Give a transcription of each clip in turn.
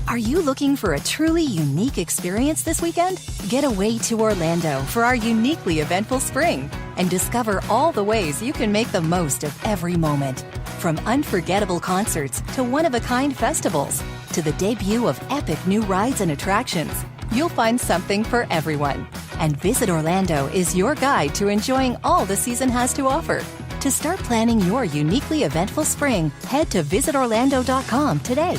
Are you looking for a truly unique experience this weekend? Get away to Orlando for our uniquely eventful spring and discover all the ways you can make the most of every moment. From unforgettable concerts to one-of-a-kind festivals to the debut of epic new rides and attractions, you'll find something for everyone. And Visit Orlando is your guide to enjoying all the season has to offer. To start planning your uniquely eventful spring, head to visitorlando.com today.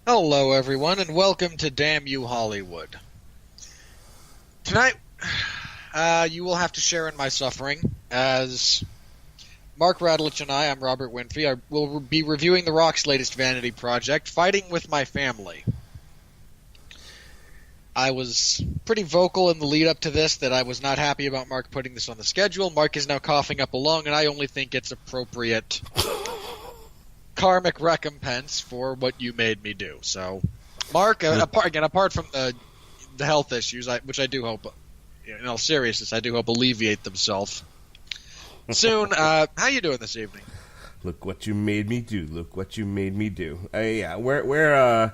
Hello, everyone, and welcome to Damn You Hollywood. Tonight, you will have to share in my suffering, as Mark Radulich and I'm Robert Winfree, will be reviewing The Rock's latest vanity project, Fighting with My Family. I was pretty vocal in the lead-up to this that I was not happy about Mark putting this on the schedule. Mark is now coughing up a lung, and I only think it's appropriate karmic recompense for what you made me do. So, Mark, apart from the health issues, which I do hope, in all seriousness, I do hope alleviate themselves soon. How you doing this evening? Look what you made me do. Look what you made me do. Yeah, we're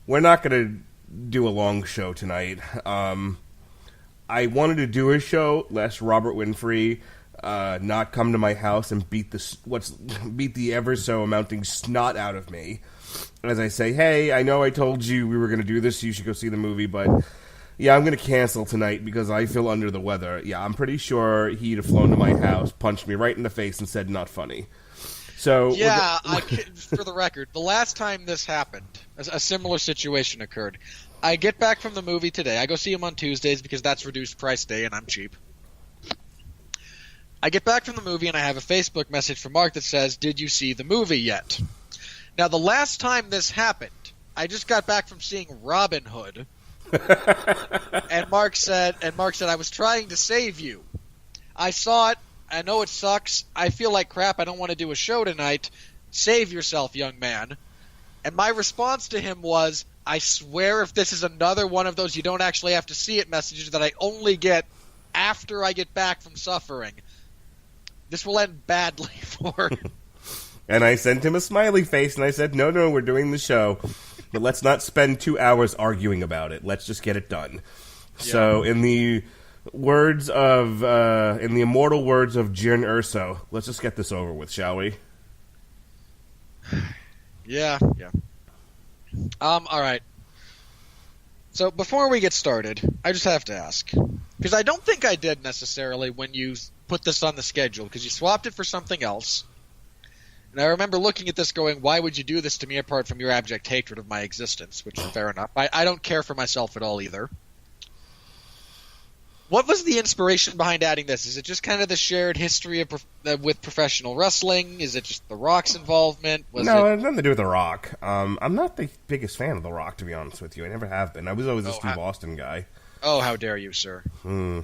not gonna do a long show tonight. I wanted to do a show lest Robert Winfree not come to my house and beat the ever so amounting snot out of me as I say, hey, I know I told you we were going to do this, so you should go see the movie, but yeah, I'm going to cancel tonight because I feel under the weather. Yeah, I'm pretty sure he'd have flown to my house, punched me right in the face, and said, not funny. So yeah, for the record, the last time this happened, a similar situation occurred. I get back from the movie today. I go see him on Tuesdays because that's reduced price day and I'm cheap. I get back from the movie and I have a Facebook message from Mark that says, did you see the movie yet? Now, the last time this happened, I just got back from seeing Robin Hood. and Mark said, I was trying to save you. I saw it. I know it sucks. I feel like crap. I don't want to do a show tonight. Save yourself, young man. And my response to him was, I swear if this is another one of those you don't actually have to see it messages that I only get after I get back from suffering, this will end badly for him. And I sent him a smiley face, and I said, no, we're doing the show, but let's not spend 2 hours arguing about it. Let's just get it done. Yeah. So, in the immortal words of Jyn Erso, let's just get this over with, shall we? Yeah. All right. So, before we get started, I just have to ask, because I don't think I did necessarily when you put this on the schedule, because you swapped it for something else. And I remember looking at this going, why would you do this to me apart from your abject hatred of my existence, which is fair enough. I don't care for myself at all either. What was the inspiration behind adding this? Is it just kind of the shared history of with professional wrestling? Is it just The Rock's involvement? It had nothing to do with The Rock. I'm not the biggest fan of The Rock, to be honest with you. I never have been. I was always a Steve Austin guy. Oh, how dare you, sir? You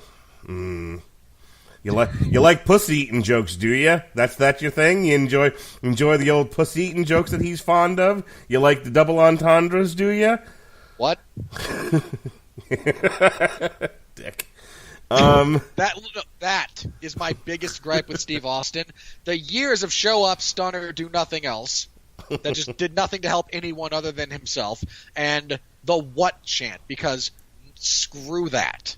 like pussy eating jokes, do you? That's your thing. You enjoy the old pussy eating jokes that he's fond of. You like the double entendres, do you? What? Dick. That is my biggest gripe with Steve Austin. The years of show up, stunner, do nothing else. That just did nothing to help anyone other than himself. And the what chant, because screw that.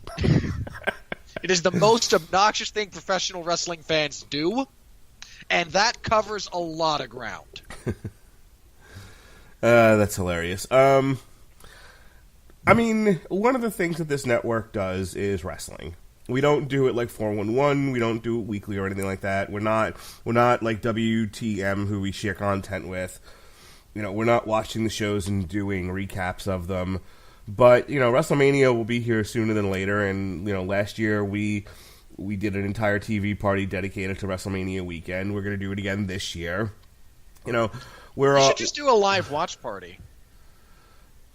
It is the most obnoxious thing professional wrestling fans do, and that covers a lot of ground. That's hilarious. I mean, one of the things that this network does is wrestling. We don't do it like 411. We don't do it weekly or anything like that. We're not like WTM, who we share content with. We're not watching the shows and doing recaps of them. But, WrestleMania will be here sooner than later. And, last year we did an entire TV party dedicated to WrestleMania weekend. We're going to do it again this year. We should just do a live watch party.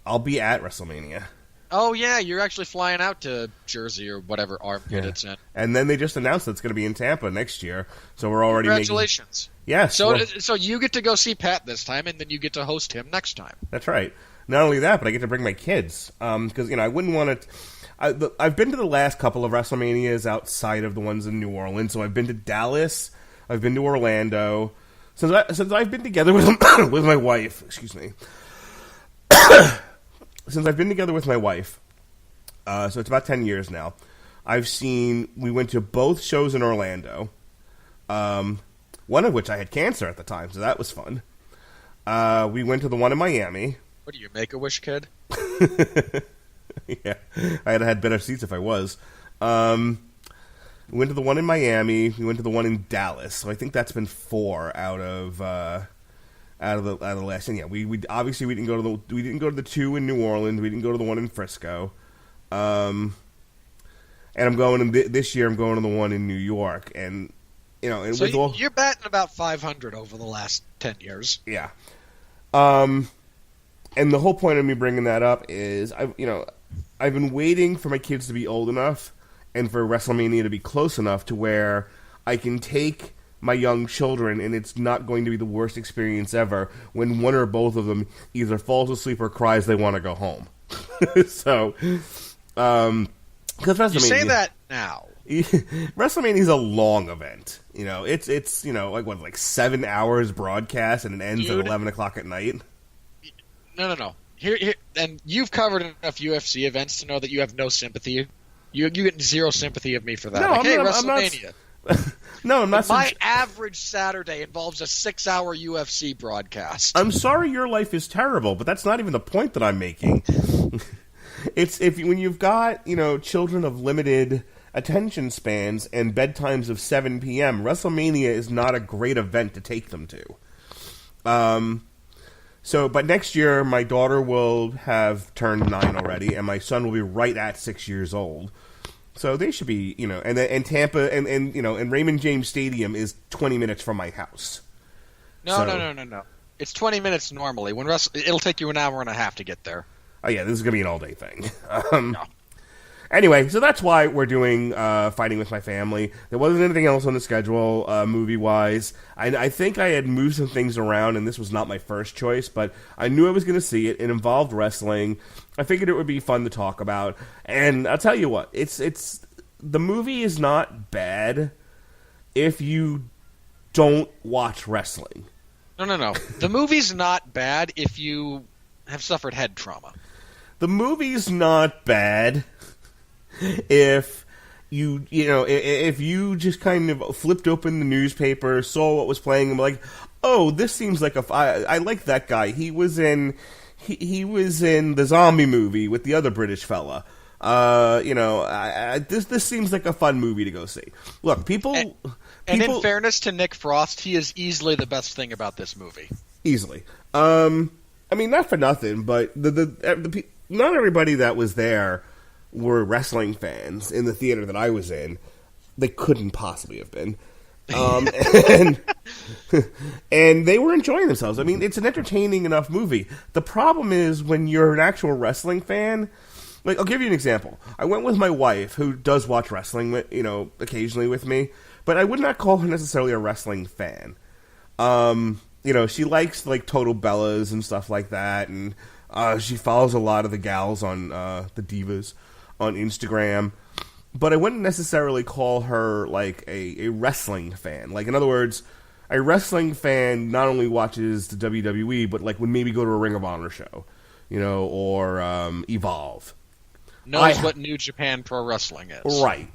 I'll be at WrestleMania. Oh, yeah, you're actually flying out to Jersey or whatever armpit it's in. And then they just announced that it's going to be in Tampa next year, so we're already Congratulations. Yes. So you get to go see Pat this time, and then you get to host him next time. That's right. Not only that, but I get to bring my kids, because, I wouldn't want to... I've been to the last couple of WrestleManias outside of the ones in New Orleans, so I've been to Dallas, I've been to Orlando. Since I've been together with my wife, excuse me... Since I've been together with my wife, so it's about 10 years now, we went to both shows in Orlando, one of which I had cancer at the time, so that was fun. We went to the one in Miami. What are you, Make-A-Wish kid? Yeah, I had better seats if I was. We went to the one in Miami, we went to the one in Dallas, so I think that's been 4 out of the last, and yeah, we obviously we didn't go to the 2 in New Orleans. We didn't go to the one in Frisco, and I'm going this year. I'm going to the one in New York, and and so you're batting about 500 over the last 10 years. Yeah, and the whole point of me bringing that up is I've been waiting for my kids to be old enough and for WrestleMania to be close enough to where I can take my young children, and it's not going to be the worst experience ever when one or both of them either falls asleep or cries they want to go home. So, because WrestleMania, you say that now. WrestleMania is a long event. It's like 7 hours broadcast, and it ends at 11 o'clock at night. No. Here, and you've covered enough UFC events to know that you have no sympathy. You get zero sympathy of me for that. No, WrestleMania. No, I'm not. My average Saturday involves a 6-hour UFC broadcast. I'm sorry your life is terrible, but that's not even the point that I'm making. It's when you've got, children of limited attention spans and bedtimes of 7 p.m., WrestleMania is not a great event to take them to. But next year, my daughter will have turned 9 already, and my son will be right at 6 years old. So they should be, and Tampa and Raymond James Stadium is 20 minutes from my house. No. It's 20 minutes normally. It'll take you an hour and a half to get there. Oh yeah, this is gonna be an all-day thing. No. Anyway, so that's why we're doing Fighting With My Family. There wasn't anything else on the schedule, movie-wise. I think I had moved some things around, and this was not my first choice, but I knew I was going to see it. It involved wrestling. I figured it would be fun to talk about. And I'll tell you what, the movie is not bad if you don't watch wrestling. No. The movie's not bad if you have suffered head trauma. The movie's not bad if if you just kind of flipped open the newspaper, saw what was playing, and were like, oh, this seems like I like that guy. He was in the zombie movie with the other British fella. This seems like a fun movie to go see. Look, people. And in fairness to Nick Frost, he is easily the best thing about this movie. Easily. I mean, not for nothing, but the not everybody that was there were wrestling fans in the theater that I was in. They couldn't possibly have been. And and they were enjoying themselves. I mean, it's an entertaining enough movie. The problem is when you're an actual wrestling fan. Like, I'll give you an example. I went with my wife, who does watch wrestling, occasionally with me, but I would not call her necessarily a wrestling fan. She likes like Total Bellas and stuff like that, and she follows a lot of the gals on the divas on Instagram. But I wouldn't necessarily call her, like, a wrestling fan. Like, in other words, a wrestling fan not only watches the WWE, but, like, would maybe go to a Ring of Honor show, or Evolve. Knows what New Japan Pro Wrestling is. Right.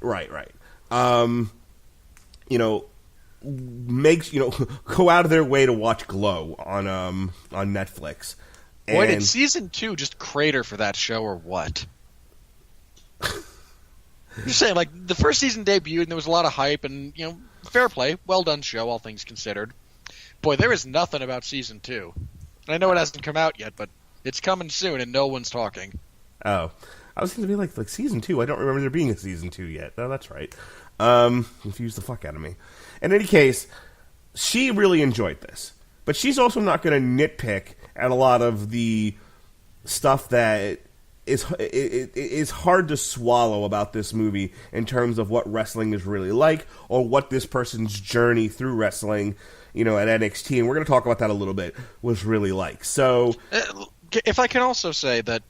Makes, go out of their way to watch Glow on Netflix. Boy, did Season 2 just crater for that show or what? I'm just saying, like, the first season debuted, and there was a lot of hype, and, fair play, well done show, all things considered. Boy, there is nothing about Season 2. And I know it hasn't come out yet, but it's coming soon, and no one's talking. Oh. I was going to be like Season 2. I don't remember there being a Season 2 yet. No, that's right. Confused the fuck out of me. In any case, she really enjoyed this. But she's also not going to nitpick at a lot of the stuff that is hard to swallow about this movie in terms of what wrestling is really like or what this person's journey through wrestling, at NXT, and we're going to talk about that a little bit, was really like. So, if I can also say that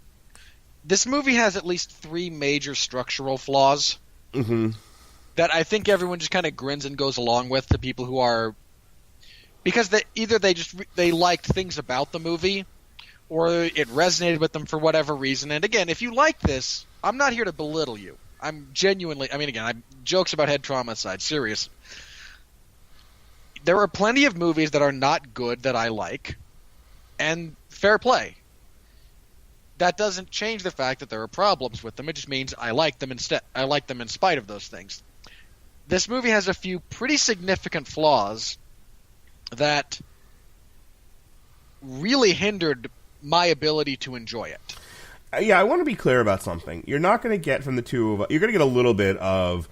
this movie has at least 3 major structural flaws that I think everyone just kind of grins and goes along with, the people who are... Because they liked things about the movie, or it resonated with them for whatever reason. And again, if you like this, I'm not here to belittle you. I'm genuinely... jokes about head trauma aside, serious. There are plenty of movies that are not good that I like, and fair play. That doesn't change the fact that there are problems with them. It just means I like them instead. I like them in spite of those things. This movie has a few pretty significant flaws that really hindered my ability to enjoy it. Yeah, I want to be clear about something. You're not going to get from the two of us... You're going to get a little bit of,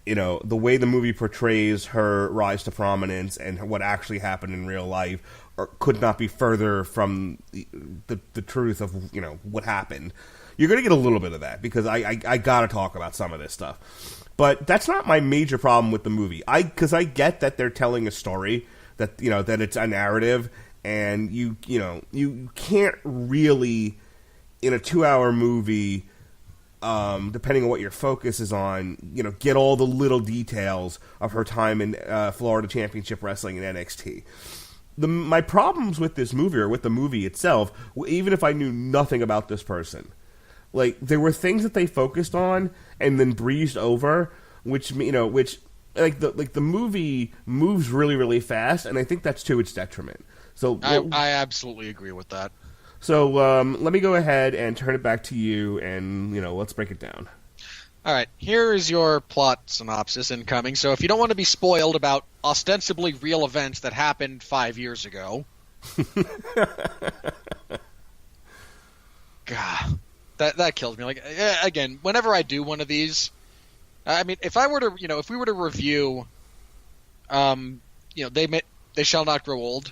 the way the movie portrays her rise to prominence and what actually happened in real life could not be further from the truth of, what happened. You're going to get a little bit of that because I got to talk about some of this stuff. But that's not my major problem with the movie. Because I get that they're telling a story, that, that it's a narrative, and you can't really, in a 2-hour movie, depending on what your focus is on, get all the little details of her time in Florida Championship Wrestling and NXT. My problems with this movie, or with the movie itself, even if I knew nothing about this person, like, there were things that they focused on and then breezed over, which the movie moves really, really fast, and I think that's to its detriment. So I absolutely agree with that. So let me go ahead and turn it back to you, and let's break it down. All right, here is your plot synopsis incoming. So if you don't want to be spoiled about ostensibly real events that happened 5 years ago, God, that kills me. Like, again, whenever I do one of these, if I were to, if we were to review, They Shall Not Grow Old,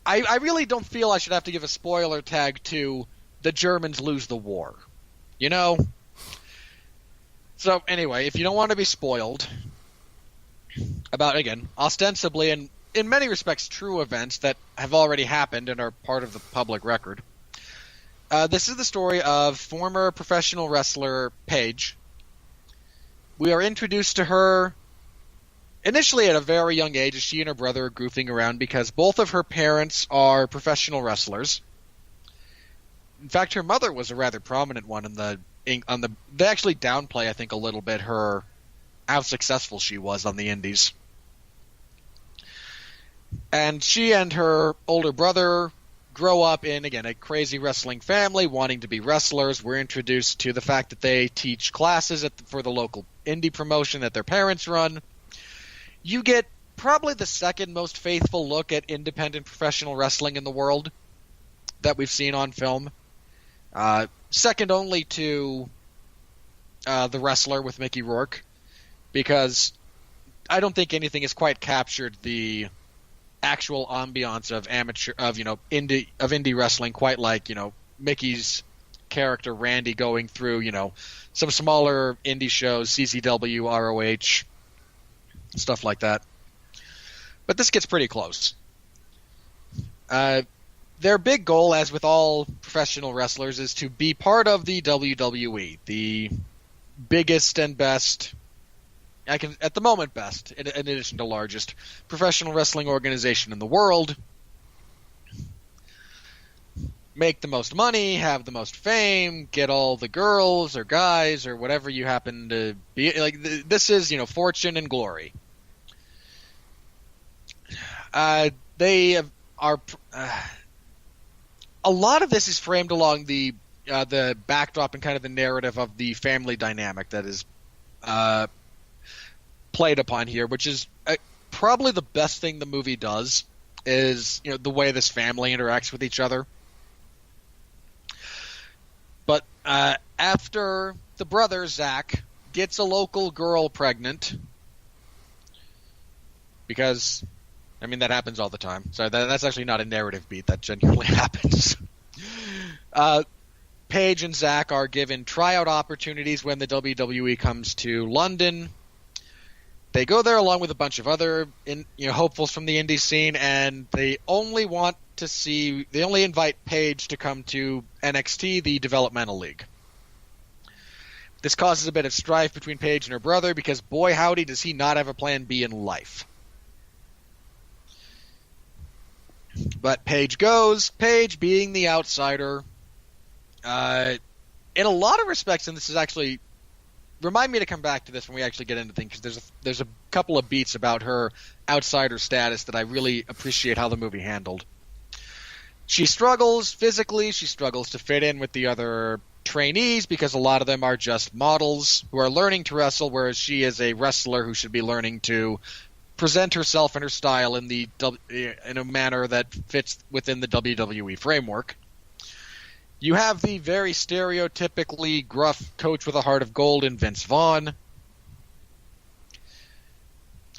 I really don't feel I should have to give a spoiler tag to the Germans lose the war, So anyway, if you don't want to be spoiled about, again, ostensibly and in many respects true events that have already happened and are part of the public record, this is the story of former professional wrestler Paige. We are introduced to her initially at a very young age as she and her brother are goofing around because both of her parents are professional wrestlers. In fact, her mother was a rather prominent one they actually downplay, I think, a little bit how successful she was on the indies. And she and her older brother grow up in, again, a crazy wrestling family, wanting to be wrestlers. We're introduced to the fact that they teach classes for the local indie promotion that their parents run. You get probably the second most faithful look at independent professional wrestling in the world that we've seen on film. Second only to The Wrestler with Mickey Rourke, because I don't think anything has quite captured the actual ambiance of indie wrestling quite like, Mickey's character Randy going through, some smaller indie shows, CCW, ROH, stuff like that. But this gets pretty close. Their big goal, as with all professional wrestlers, is to be part of the WWE, the biggest and best, at the moment best, in addition to largest, professional wrestling organization in the world. Make the most money, have the most fame, get all the girls or guys or whatever you happen to be. Like, this is, fortune and glory. They are... a lot of this is framed along the backdrop and kind of the narrative of the family dynamic that is played upon here, which is probably the best thing the movie does, is the way this family interacts with each other. But after the brother, Zach, gets a local girl pregnant, because, that happens all the time. So that's actually not a narrative beat. That genuinely happens. Paige and Zach are given tryout opportunities when the WWE comes to London. They go there along with a bunch of other hopefuls from the indie scene, and they only invite Paige to come to NXT, the developmental league. This causes a bit of strife between Paige and her brother, because boy howdy does he not have a plan B in life. But Paige goes, Paige being the outsider. In a lot of respects, and this is actually... Remind me to come back to this when we actually get into things, because there's a couple of beats about her outsider status that I really appreciate how the movie handled. She struggles physically. She struggles to fit in with the other trainees, because a lot of them are just models who are learning to wrestle, whereas she is a wrestler who should be learning to present herself and her style in a manner that fits within the WWE framework. You have the very stereotypically gruff coach with a heart of gold in Vince Vaughn,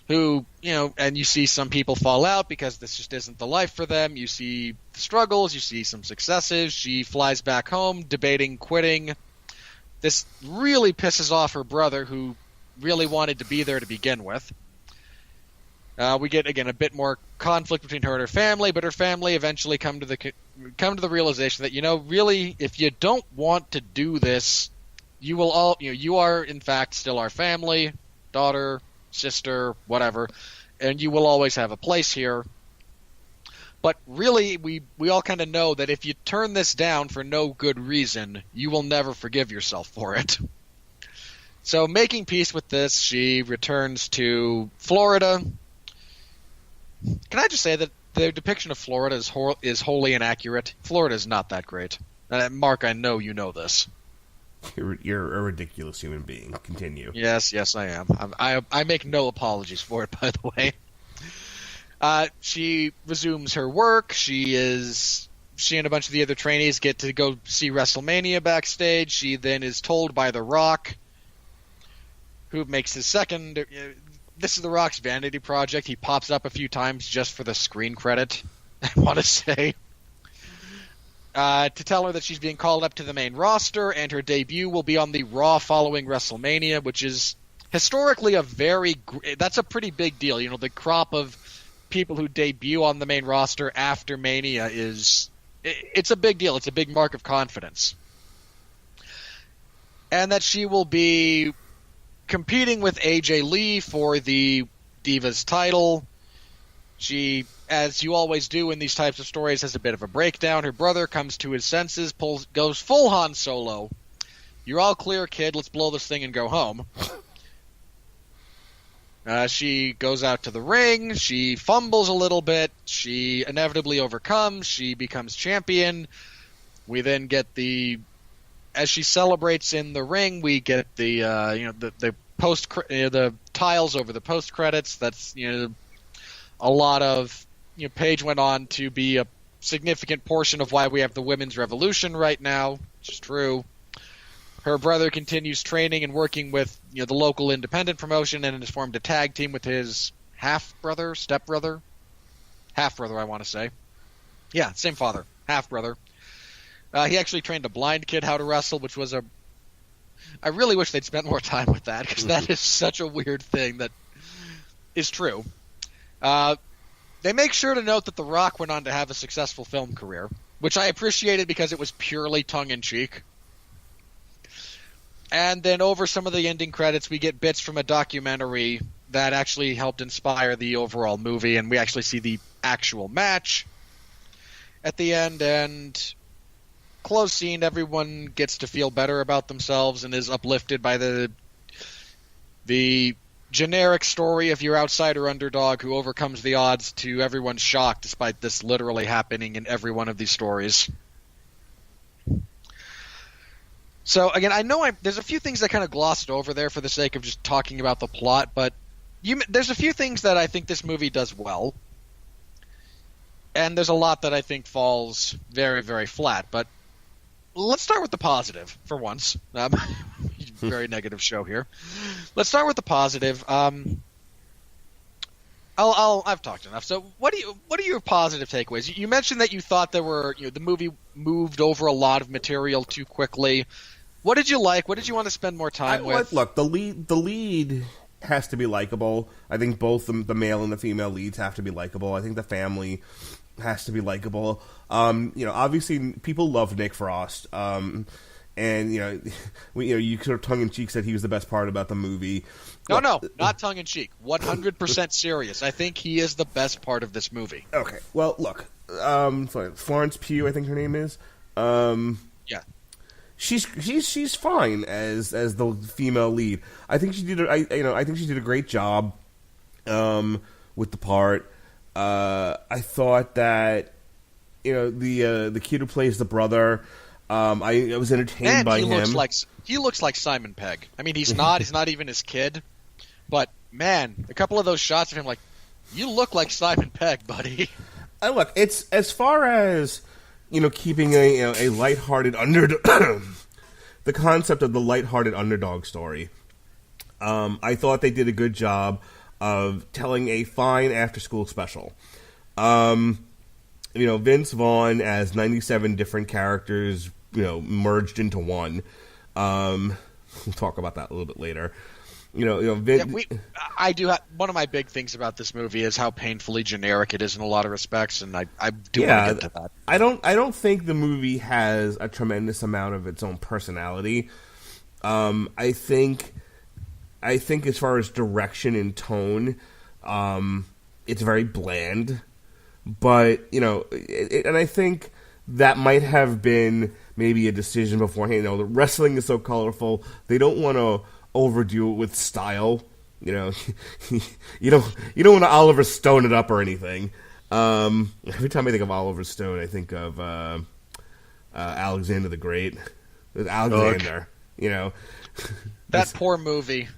who, and you see some people fall out because this just isn't the life for them. You see the struggles, you see some successes. She flies back home debating quitting. This really pisses off her brother, who really wanted to be there to begin with. We get, again, a bit more conflict between her and her family, but her family eventually come to the realization that, really, if you don't want to do this, you are, in fact, still our family, daughter, sister, whatever, and you will always have a place here. But really, we all kind of know that if you turn this down for no good reason, you will never forgive yourself for it. So, making peace with this, she returns to Florida. Can I just say that the depiction of Florida is wholly inaccurate? Florida is not that great. Mark, I know you know this. You're a ridiculous human being. Continue. Yes, I am. I make no apologies for it, by the way. She resumes her work. She and a bunch of the other trainees get to go see WrestleMania backstage. She then is told by The Rock, who makes his second... This is The Rock's vanity project. He pops up a few times just for the screen credit, I want to say. To tell her that she's being called up to the main roster, and her debut will be on the Raw following WrestleMania, which is historically that's a pretty big deal. The crop of people who debut on the main roster after Mania it's a big deal. It's a big mark of confidence. And that she will be competing with AJ Lee for the Divas title. She, as you always do in these types of stories, has a bit of a breakdown. Her brother comes to his senses, goes full Han Solo. You're all clear, kid. Let's blow this thing and go home. She goes out to the ring. She fumbles a little bit. She inevitably overcomes. She becomes champion. We then get as she celebrates in the ring, we get the the tiles over the post credits. That's a lot of Paige went on to be a significant portion of why we have the women's revolution right now, which is true. Her brother continues training and working with the local independent promotion and has formed a tag team with his half-brother, step-brother? Half-brother, I want to say. Yeah, same father. Half-brother. He actually trained a blind kid how to wrestle, which was I really wish they'd spent more time with that, because that is such a weird thing that is true. They make sure to note that The Rock went on to have a successful film career, which I appreciated because it was purely tongue-in-cheek. And then over some of the ending credits, we get bits from a documentary that actually helped inspire the overall movie, and we actually see the actual match at the end, and close scene, everyone gets to feel better about themselves and is uplifted by the generic story of your outsider underdog who overcomes the odds to everyone's shock, despite this literally happening in every one of these stories. So, again, I know there's a few things I kind of glossed over there for the sake of just talking about the plot, but there's a few things that I think this movie does well, and there's a lot that I think falls very, very flat. But let's start with the positive for once. Very negative show here. Let's start with the positive. I've talked enough. So, what are your positive takeaways? You mentioned that you thought the movie moved over a lot of material too quickly. What did you like? What did you want to spend more time with? Look, the lead has to be likable. I think both the male and the female leads have to be likable. I think the family has to be likable. Obviously people love Nick Frost. And you sort of tongue in cheek said he was the best part about the movie. No, not tongue in cheek. 100% serious. I think he is the best part of this movie. Okay. Well, look, Florence Pugh, I think her name is. Yeah. She's fine as the female lead. I think she did a great job with the part. I thought that the kid who plays the brother, I was entertained by him. He looks like Simon Pegg. I mean, he's not even his kid, but man, a couple of those shots of him, like, you look like Simon Pegg, buddy. Look, it's as far as keeping a lighthearted underdog. The concept of the lighthearted underdog story. I thought they did a good job of telling a fine after-school special. Vince Vaughn as 97 different characters, merged into one. We'll talk about that a little bit later. I do have, one of my big things about this movie is how painfully generic it is in a lot of respects, and I do want to get to that. I don't think the movie has a tremendous amount of its own personality. I think as far as direction and tone, it's very bland. But and I think that might have been maybe a decision beforehand. The wrestling is so colorful; they don't want to overdo it with style. You don't want to Oliver Stone it up or anything. Every time I think of Oliver Stone, I think of Alexander the Great. With Alexander, that poor movie,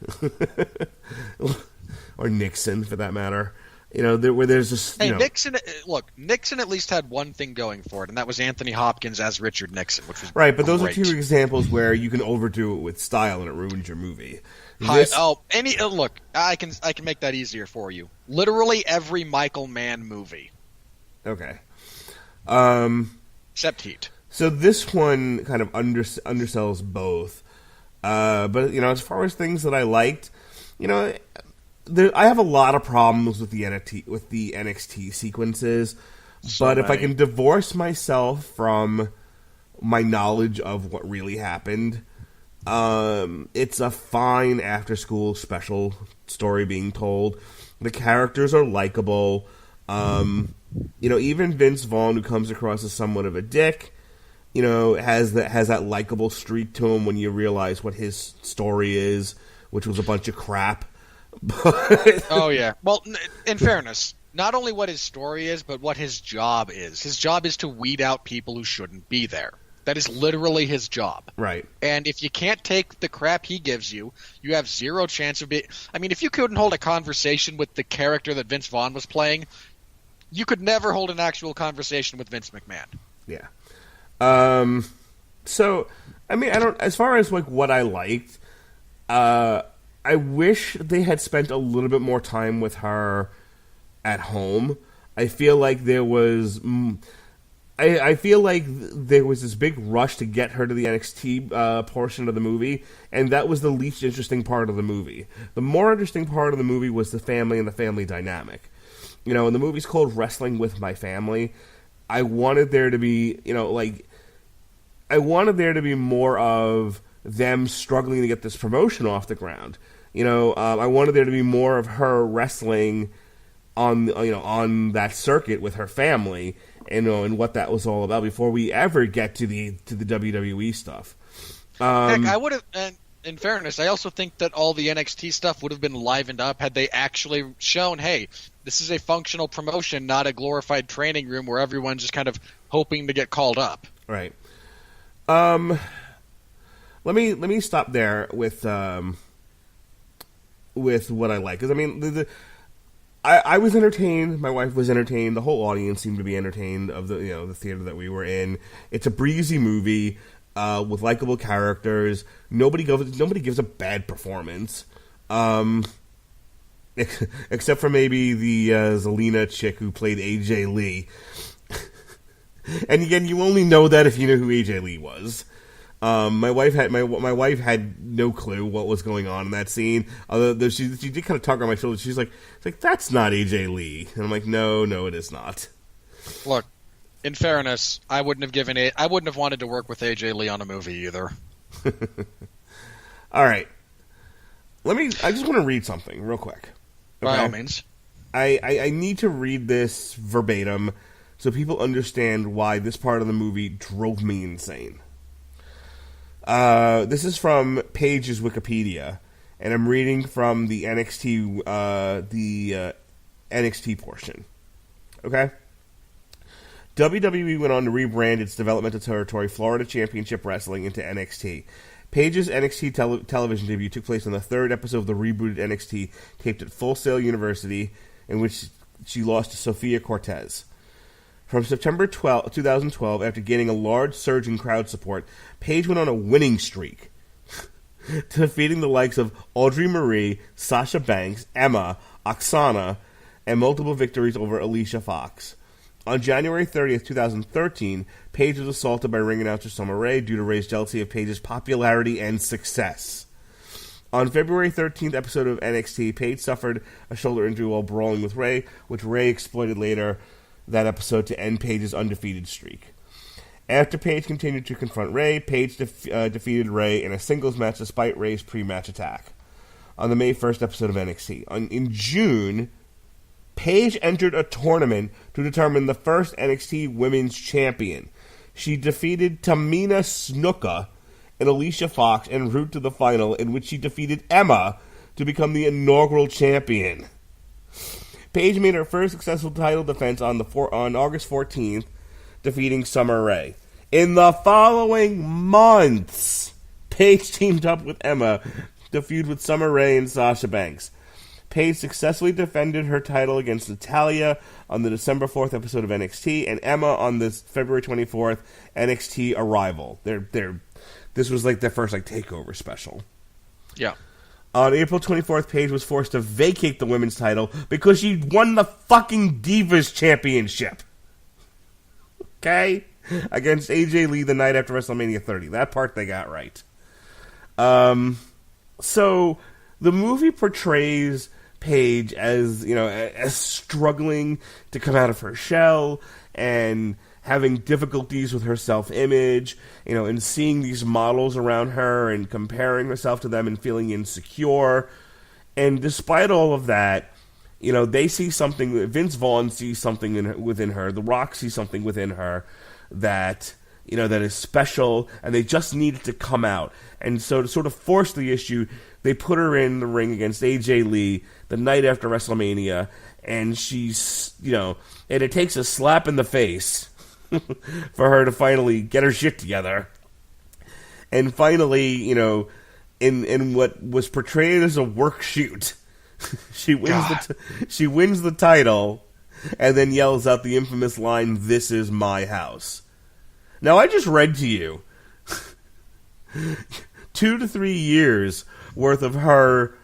or Nixon for that matter. Where there's just Nixon. Look, Nixon at least had one thing going for it, and that was Anthony Hopkins as Richard Nixon, which was right. But great. Those are two examples where you can overdo it with style and it ruins your movie. Look, I can make that easier for you. Literally every Michael Mann movie. Okay. Except Heat. So this one kind of undersells both. But as far as things that I liked, I have a lot of problems with the NXT sequences, but if I can divorce myself from my knowledge of what really happened, it's a fine after-school special story being told. The characters are likable. Even Vince Vaughn, who comes across as somewhat of a dick, has that likable streak to him when you realize what his story is, which was a bunch of crap. Oh, yeah. Well, in fairness, not only what his story is, but what his job is. His job is to weed out people who shouldn't be there. That is literally his job. Right. And if you can't take the crap he gives you, you have zero chance of being... I mean, if you couldn't hold a conversation with the character that Vince Vaughn was playing, you could never hold an actual conversation with Vince McMahon. Yeah. So, I mean, I don't. As far as like what I liked, I wish they had spent a little bit more time with her at home. I feel like there was. I feel like there was this big rush to get her to the NXT portion of the movie, and that was the least interesting part of the movie. The more interesting part of the movie was the family and the family dynamic. You know, and the movie's called Wrestling with My Family. I wanted there to be, I wanted there to be more of them struggling to get this promotion off the ground. I wanted there to be more of her wrestling on that circuit with her family, and what that was all about before we ever get to the WWE stuff. Heck, I would have. And in fairness, I also think that all the NXT stuff would have been livened up had they actually shown, hey, this is a functional promotion, not a glorified training room where everyone's just kind of hoping to get called up. Right. Let me stop there with what I like, because I mean I was entertained. My wife was entertained. The whole audience seemed to be entertained of the theater that we were in. It's a breezy movie with likable characters. Nobody gives a bad performance, except for maybe the Zelina chick who played AJ Lee. And again, you only know that if you know who AJ Lee was. My wife had no clue what was going on in that scene. Although she did kind of tug on my shoulder. She's like, that's not AJ Lee, and I'm like, no, it is not. Look, in fairness, I wouldn't have wanted to work with AJ Lee on a movie either. All right, I just want to read something real quick. Okay? By all means. I need to read this verbatim so people understand why this part of the movie drove me insane. This is from Paige's Wikipedia, and I'm reading from the NXT NXT portion. Okay? WWE went on to rebrand its developmental territory, Florida Championship Wrestling, into NXT. Paige's NXT television debut took place on the third episode of the rebooted NXT, taped at Full Sail University, in which she lost to Sophia Cortez. From September 2012, after gaining a large surge in crowd support, Paige went on a winning streak, defeating the likes of Audrey Marie, Sasha Banks, Emma, Oksana, and multiple victories over Alicia Fox. On January 30th, 2013, Paige was assaulted by ring announcer Summer Rae due to Ray's jealousy of Paige's popularity and success. On February 13th episode of NXT, Paige suffered a shoulder injury while brawling with Ray, which Ray exploited later that episode to end Paige's undefeated streak. After Paige continued to confront Ray, Paige defeated Ray in a singles match despite Ray's pre-match attack on the May 1st episode of NXT. In June, Paige entered a tournament to determine the first NXT Women's Champion. She defeated Tamina Snuka and Alicia Fox en route to the final, in which she defeated Emma to become the inaugural champion. Paige made her first successful title defense on August 14th, defeating Summer Rae. In the following months, Paige teamed up with Emma to feud with Summer Rae and Sasha Banks. Paige successfully defended her title against Natalya on the December 4th episode of NXT, and Emma on this February 24th NXT Arrival. This was like their first takeover special. Yeah. On April 24th, Paige was forced to vacate the women's title because she won the fucking Divas Championship. Okay? Against AJ Lee the night after WrestleMania 30. That part they got right. So, the movie portrays Paige as, as struggling to come out of her shell and having difficulties with her self-image, and seeing these models around her and comparing herself to them and feeling insecure. And despite all of that, they see something, Vince Vaughn sees something within her, The Rock sees something within her that, that is special, and they just need it to come out. And so to sort of force the issue, they put her in the ring against AJ Lee the night after WrestleMania, and she's, and it takes a slap in the face for her to finally get her shit together. And finally, in what was portrayed as a work shoot, she wins the title and then yells out the infamous line, "This is my house." Now, I just read to you 2 to 3 years worth of her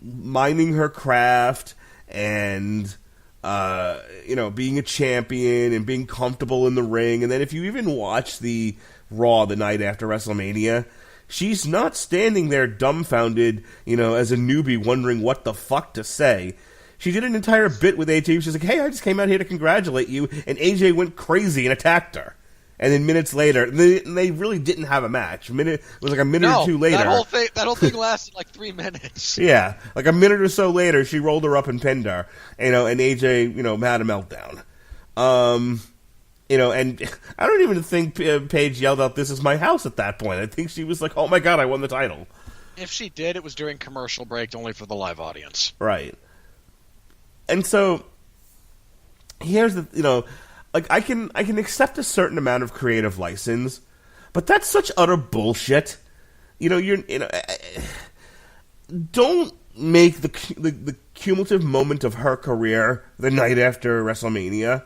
minding her craft and being a champion and being comfortable in the ring. And then if you even watch the Raw the night after WrestleMania, she's not standing there dumbfounded, as a newbie wondering what the fuck to say. She did an entire bit with AJ. She's like, hey, I just came out here to congratulate you. And AJ went crazy and attacked her. And then minutes later, they really didn't have a match. It was like a minute or two later. That whole thing lasted like 3 minutes. Yeah, like a minute or so later, she rolled her up and pinned her. And AJ, had a meltdown. And I don't even think Paige yelled out, "This is my house" at that point. I think she was like, "Oh my god, I won the title." If she did, it was during commercial break, only for the live audience. Right. And so here's the, I can accept a certain amount of creative license, but that's such utter bullshit. Don't make the cumulative moment of her career the night after WrestleMania.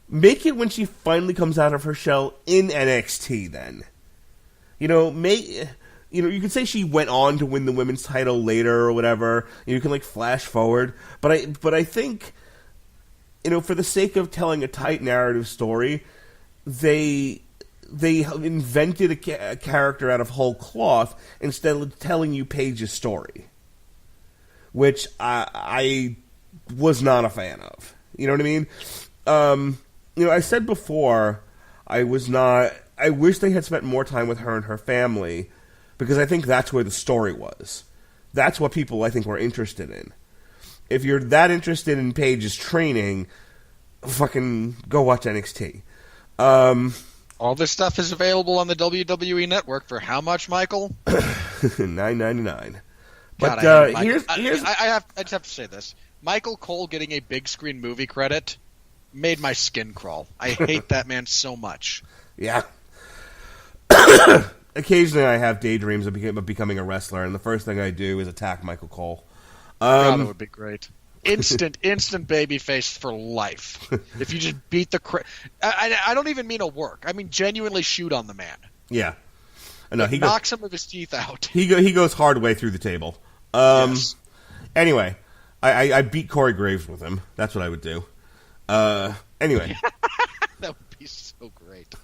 Make it when she finally comes out of her shell in NXT. Then, you could say she went on to win the women's title later or whatever. You can flash forward, but I think, for the sake of telling a tight narrative story, they invented a character out of whole cloth instead of telling you Paige's story, which I was not a fan of. You know what I mean? I said before, I wish they had spent more time with her and her family, because I think that's where the story was. That's what people, I think, were interested in. If you're that interested in Paige's training, fucking go watch NXT. All this stuff is available on the WWE Network for how much, Michael? $9.99. But God, here's I just have to say this. Michael Cole getting a big screen movie credit made my skin crawl. I hate that man so much. Yeah. Occasionally I have daydreams of becoming a wrestler, and the first thing I do is attack Michael Cole. God, that would be great. Instant babyface for life. If you just beat the I don't even mean a work. I mean genuinely shoot on the man. Yeah. No, he knocks some of his teeth out. He goes hard way through the table. Yes. Anyway, I beat Corey Graves with him. That's what I would do. Anyway. That would be so great.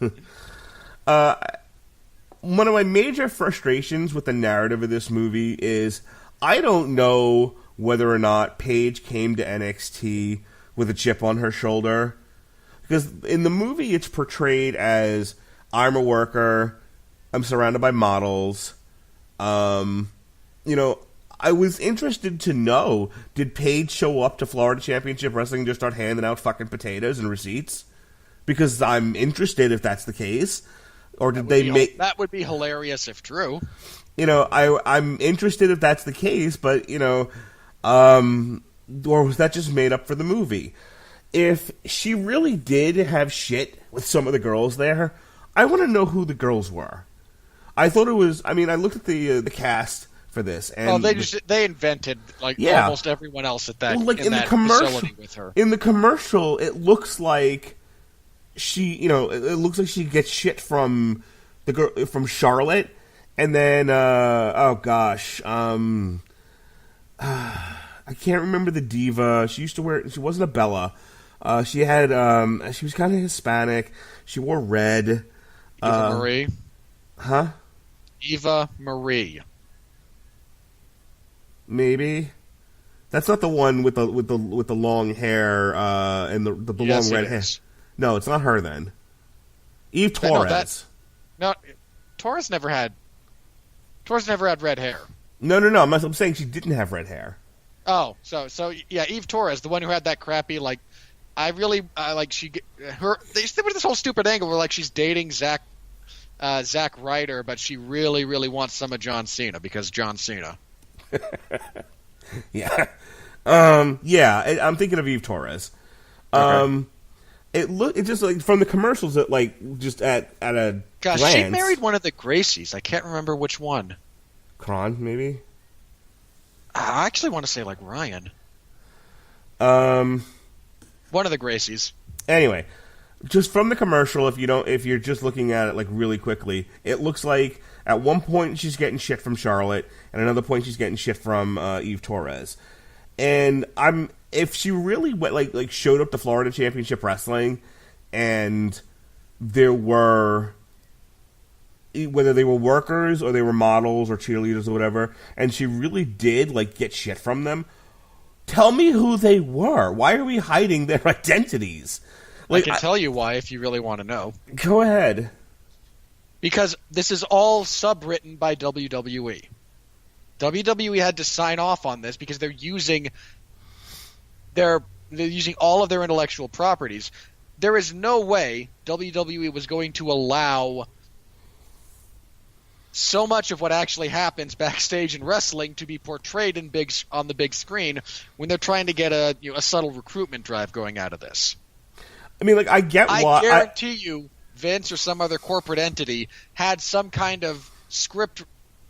One of my major frustrations with the narrative of this movie is I don't know whether or not Paige came to NXT with a chip on her shoulder. Because in the movie it's portrayed as, I'm a worker, I'm surrounded by models. I was interested to know, did Paige show up to Florida Championship Wrestling and just start handing out fucking potatoes and receipts? Because I'm interested if that's the case. Or did they make... That would be hilarious if true. I'm interested if that's the case, but, or was that just made up for the movie? If she really did have shit with some of the girls there, I want to know who the girls were. I thought it was... I looked at the cast for this, and they invented almost everyone else at that, in that facility with her. In the commercial, it looks like she, it looks like she gets shit from the girl from Charlotte, and then I can't remember the diva. She wasn't a Bella. She was kind of Hispanic. She wore red. Eva Marie. Huh? Eva Marie. Maybe that's not the one with the long hair and the long red hair. No, it's not her then. Eve Torres. No, Torres never had red hair. No. I'm saying she didn't have red hair. Oh, so yeah, Eve Torres, the one who had that crappy There was this whole stupid angle where she's dating Zack Ryder, but she really, really wants some of John Cena because John Cena. Yeah. I'm thinking of Eve Torres. Okay. It just from the commercials just at a glance. She married one of the Gracies. I can't remember which one. Kron, maybe? I actually want to say Ryan. One of the Gracies. Anyway, Just from the commercial, if you're just looking at it like really quickly, it looks like at one point she's getting shit from Charlotte, and another point she's getting shit from Eve Torres. And if she really went like showed up to Florida Championship Wrestling, and there were, whether they were workers or they were models or cheerleaders or whatever, and she really did like get shit from them, tell me who they were. Why are we hiding their identities? Like, I can tell you why if you really want to know. Go ahead. Because this is all subwritten by WWE. WWE had to sign off on this because they're using all of their intellectual properties. There is no way WWE was going to allow so much of what actually happens backstage in wrestling to be portrayed on the big screen when they're trying to get a subtle recruitment drive going out of this. I mean, like, I guarantee you Vince or some other corporate entity had some kind of script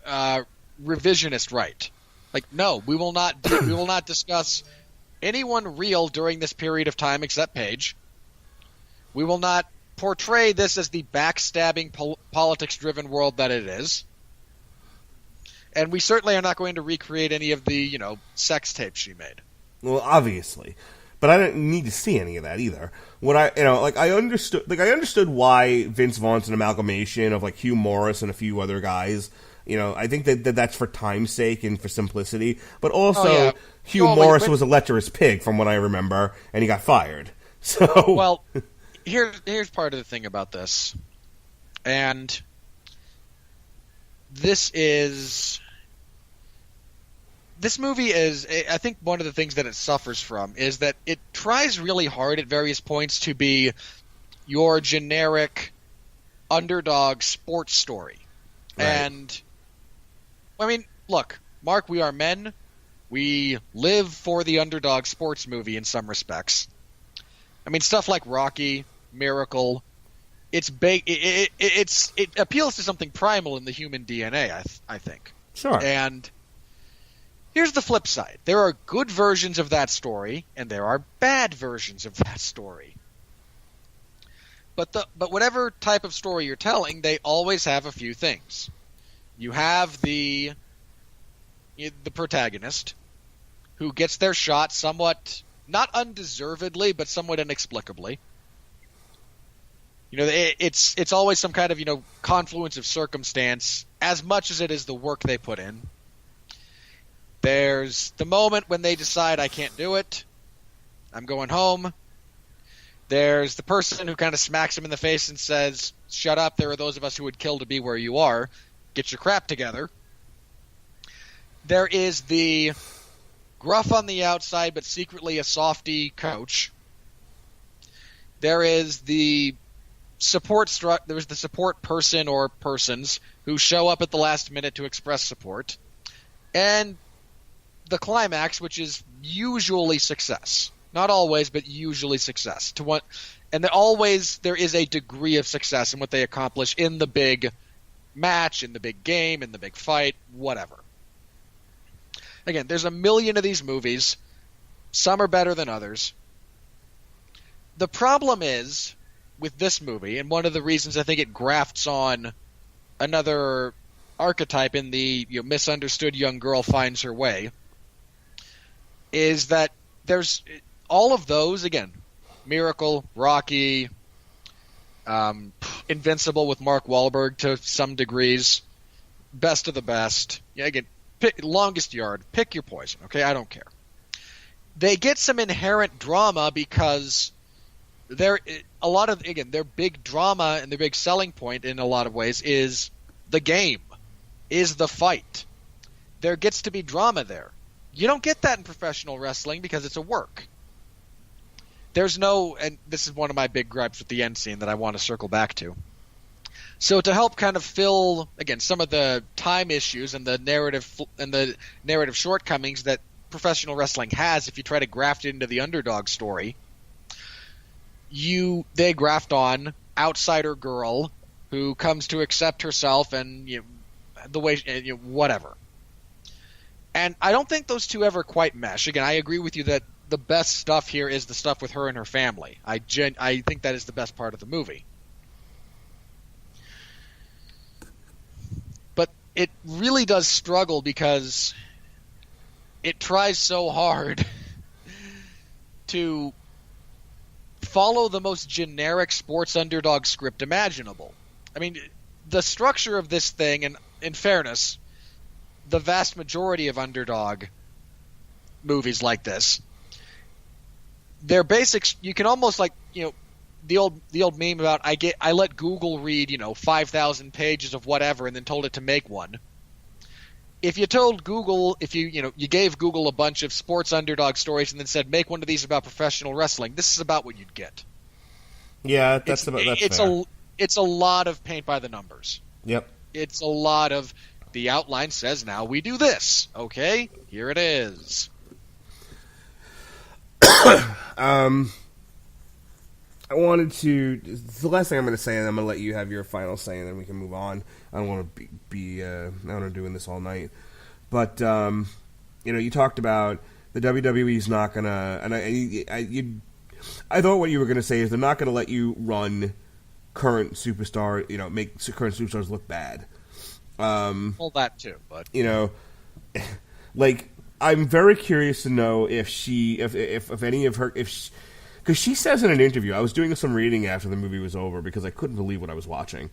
revisionist right. Like, no, we will not discuss anyone real during this period of time except Paige. We will not portray this as the backstabbing politics-driven world that it is. And we certainly are not going to recreate any of the, sex tapes she made. Well, obviously. But I didn't need to see any of that either. I understood why Vince wants an amalgamation of like Hugh Morris and a few other guys. I think that's for time's sake and for simplicity. But also, Hugh Morris was a lecherous pig, from what I remember, and he got fired. So, well, here's part of the thing about this, and this movie is, I think one of the things that it suffers from is that it tries really hard at various points to be your generic underdog sports story. Right. And, I mean, look, Mark, we are men. We live for the underdog sports movie in some respects. I mean, stuff like Rocky, Miracle, it appeals to something primal in the human DNA, I think. Sure. And here's the flip side. There are good versions of that story, and there are bad versions of that story. But whatever type of story you're telling, they always have a few things. You have the protagonist, who gets their shot somewhat, not undeservedly, but somewhat inexplicably. It's always some kind of, confluence of circumstance, as much as it is the work they put in. There's the moment when they decide, I can't do it, I'm going home. There's the person who kind of smacks him in the face and says, shut up, there are those of us who would kill to be where you are. Get your crap together. There is the gruff on the outside but secretly a softy coach. There is the support person or persons who show up at the last minute to express support. And the climax, which is usually success. Not always, but usually success. And there is a degree of success in what they accomplish in the big match, in the big game, in the big fight, whatever. Again, there's a million of these movies. Some are better than others. The problem is, with this movie, and one of the reasons I think it grafts on another archetype in the misunderstood young girl finds her way, is that there's all of those, again, Miracle, Rocky, Invincible with Mark Wahlberg to some degrees, Best of the Best. Yeah, again, longest yard, pick your poison, okay? I don't care. They get some inherent drama because their big drama and their big selling point in a lot of ways is the game, is the fight. There gets to be drama there. You don't get that in professional wrestling because it's a work. And this is one of my big gripes with the end scene that I want to circle back to. So to help kind of fill, again, some of the time issues and the narrative shortcomings that professional wrestling has, if you try to graft it into the underdog story, they graft on outsider girl who comes to accept herself and the way whatever. And I don't think those two ever quite mesh. Again, I agree with you that the best stuff here is the stuff with her and her family. I think that is the best part of the movie. But it really does struggle because it tries so hard to follow the most generic sports underdog script imaginable. I mean, the structure of this thing, and in fairness, the vast majority of underdog movies like this, their basics, you can almost the old meme about I let Google read 5,000 pages of whatever and then told it to make one. If you told Google, if you gave Google a bunch of sports underdog stories and then said make one of these about professional wrestling, this is about what you'd get. Yeah, that's fair. It's a lot of paint by the numbers. Yep. It's a lot of the outline says now we do this. Okay, here it is. I wanted to. The last thing I'm going to say, and I'm going to let you have your final say, and then we can move on. I don't want to be I don't want to doing this all night, but you talked about the WWE's not going to, and I thought what you were going to say is they're not going to let you run current superstar, make current superstars look bad. Well, that too, but I'm very curious to know if any of her, because she says in an interview, I was doing some reading after the movie was over because I couldn't believe what I was watching,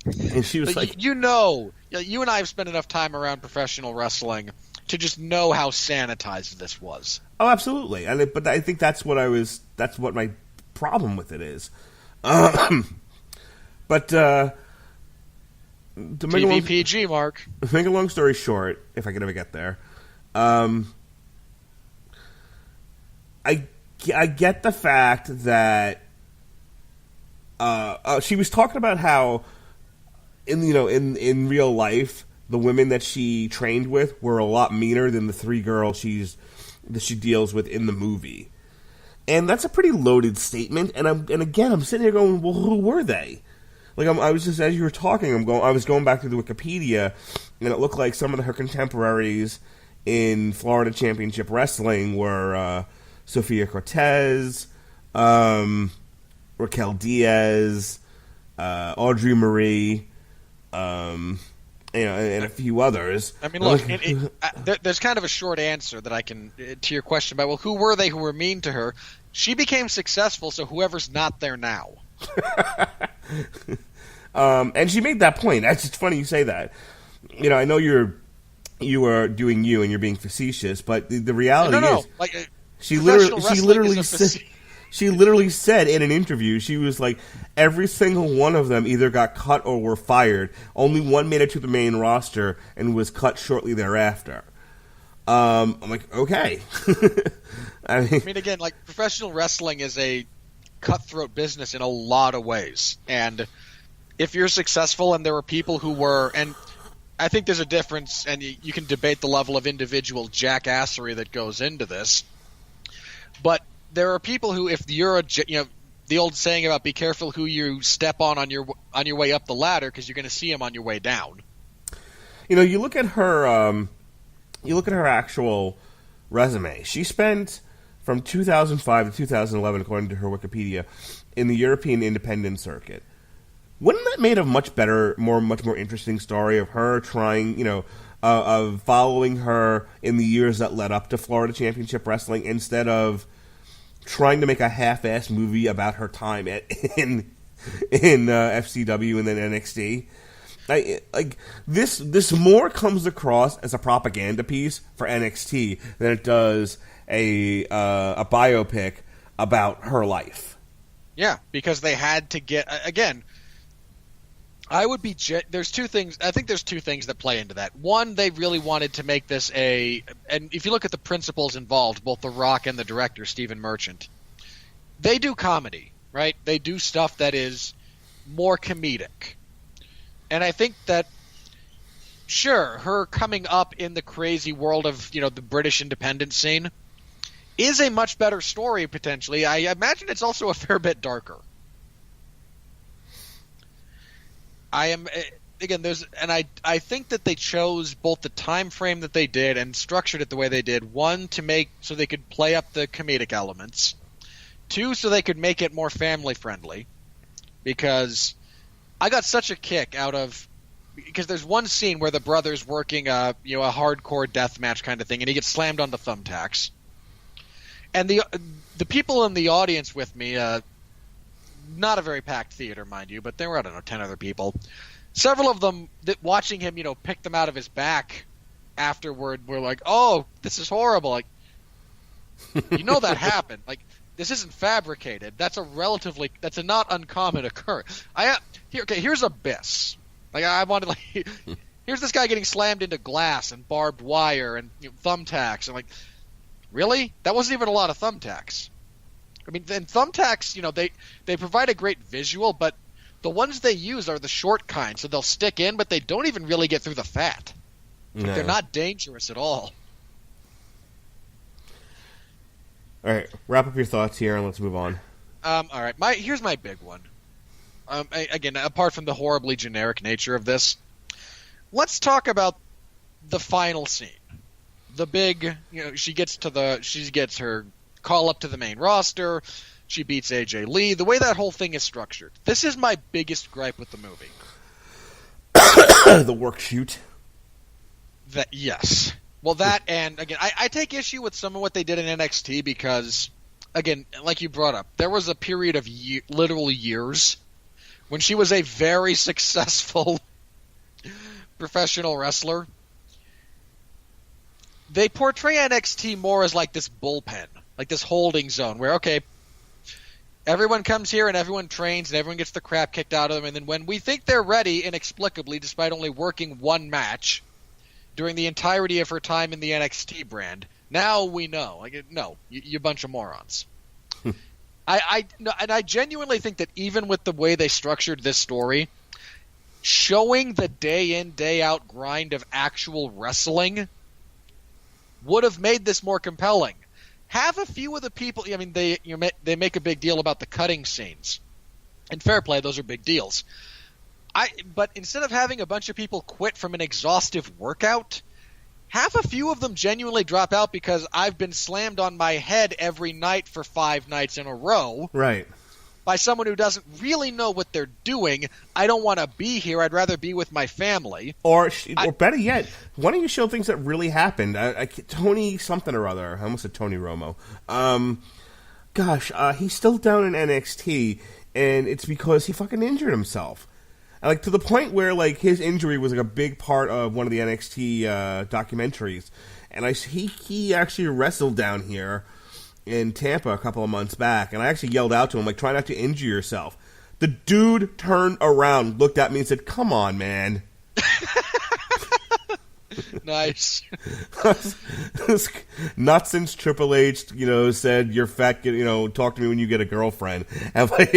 and she was like, you and I have spent enough time around professional wrestling to just know how sanitized this was. Oh, absolutely, but I think that's what my problem with it is. But TV PG, Mark. To make a long story short, if I could ever get there, I get the fact that she was talking about how in real life the women that she trained with were a lot meaner than the three girls that she deals with in the movie, and that's a pretty loaded statement. And I'm sitting here going, well, who were they? I was just, as you were talking, I was going back to the Wikipedia, and it looked like some of her contemporaries in Florida Championship Wrestling were Sofia Cortez, Raquel Diaz, Audrey Marie, and a few others. I mean, look, there's kind of a short answer that I can to your question about, well, who were they who were mean to her? She became successful, so whoever's not there now. And she made that point. That's just funny you say that. I know you are doing you and you're being facetious, but the reality is, she literally said in an interview, she was like, every single one of them either got cut or were fired. Only one made it to the main roster and was cut shortly thereafter. I'm like, okay. I mean, again, professional wrestling is a cutthroat business in a lot of ways, and if you're successful, and there are people who were, and I think there's a difference, and you can debate the level of individual jackassery that goes into this, but there are people who, if you're the old saying about be careful who you step on your way up the ladder, because you're going to see them on your way down. You look at her actual resume. She spent from 2005 to 2011, according to her Wikipedia, in the European independent circuit. Wouldn't that made a much more interesting story of her trying, of following her in the years that led up to Florida Championship Wrestling, instead of trying to make a half-assed movie about her time in FCW and then NXT? This more comes across as a propaganda piece for NXT than it does a biopic about her life. Yeah, because they had to get, again, there's two things. I think there's two things that play into that. One, they really wanted to make this and if you look at the principals involved, both The Rock and the director, Stephen Merchant, they do comedy, right? They do stuff that is more comedic. And I think that, sure, her coming up in the crazy world of, the British independent scene is a much better story, potentially. I imagine it's also a fair bit darker. again, I think that they chose both the time frame that they did and structured it the way they did. One, to make so they could play up the comedic elements. Two, so they could make it more family friendly. Because I got such a kick out of, because there's one scene where the brother's working a hardcore death match kind of thing, and he gets slammed onto thumbtacks. And the people in the audience with me, not a very packed theater, mind you, but there were, I don't know, 10 other people. Several of them, watching him, pick them out of his back afterward, were like, "Oh, this is horrible." Like, that happened. Like, this isn't fabricated. That's a not uncommon occurrence. Here's Abyss. Like, I wanted, like, here's this guy getting slammed into glass and barbed wire and thumbtacks. And, like, really? That wasn't even a lot of thumbtacks. I mean, and thumbtacks, they provide a great visual, but the ones they use are the short kind, so they'll stick in, but they don't even really get through the fat. No. They're not dangerous at all. All right, wrap up your thoughts here, and let's move on. All right, here's my big one. Again, apart from the horribly generic nature of this, let's talk about the final scene. The big, she gets her call up to the main roster. She beats AJ Lee. The way that whole thing is structured. This is my biggest gripe with the movie. The work shoot. Yes. Well, that, and again, I take issue with some of what they did in NXT because, again, like you brought up, there was a period of literal years when she was a very successful professional wrestler. They portray NXT more as like this bullpen, like this holding zone where, okay, everyone comes here and everyone trains and everyone gets the crap kicked out of them, and then when we think they're ready, inexplicably, despite only working one match during the entirety of her time in the NXT brand, now we know. Like, no, you bunch of morons. I genuinely think that even with the way they structured this story, showing the day in, day out grind of actual wrestling would have made this more compelling. Have a few of the people. I mean, they make a big deal about the cutting scenes, and fair play, those are big deals. But instead of having a bunch of people quit from an exhaustive workout, have a few of them genuinely drop out because I've been slammed on my head every night for 5 nights in a row. Right. By someone who doesn't really know what they're doing. I don't want to be here. I'd rather be with my family. Or better yet, why don't you show things that really happened? Tony something or other. I almost said Tony Romo. He's still down in NXT, and it's because he fucking injured himself. Like, to the point where, like, his injury was, like, a big part of one of the NXT documentaries. And he actually wrestled down here in Tampa a couple of months back. And I actually yelled out to him, like, try not to injure yourself. The dude turned around, looked at me, and said, "Come on, man." Nice. Not since Triple H, said, "You're fat, talk to me when you get a girlfriend." Wait,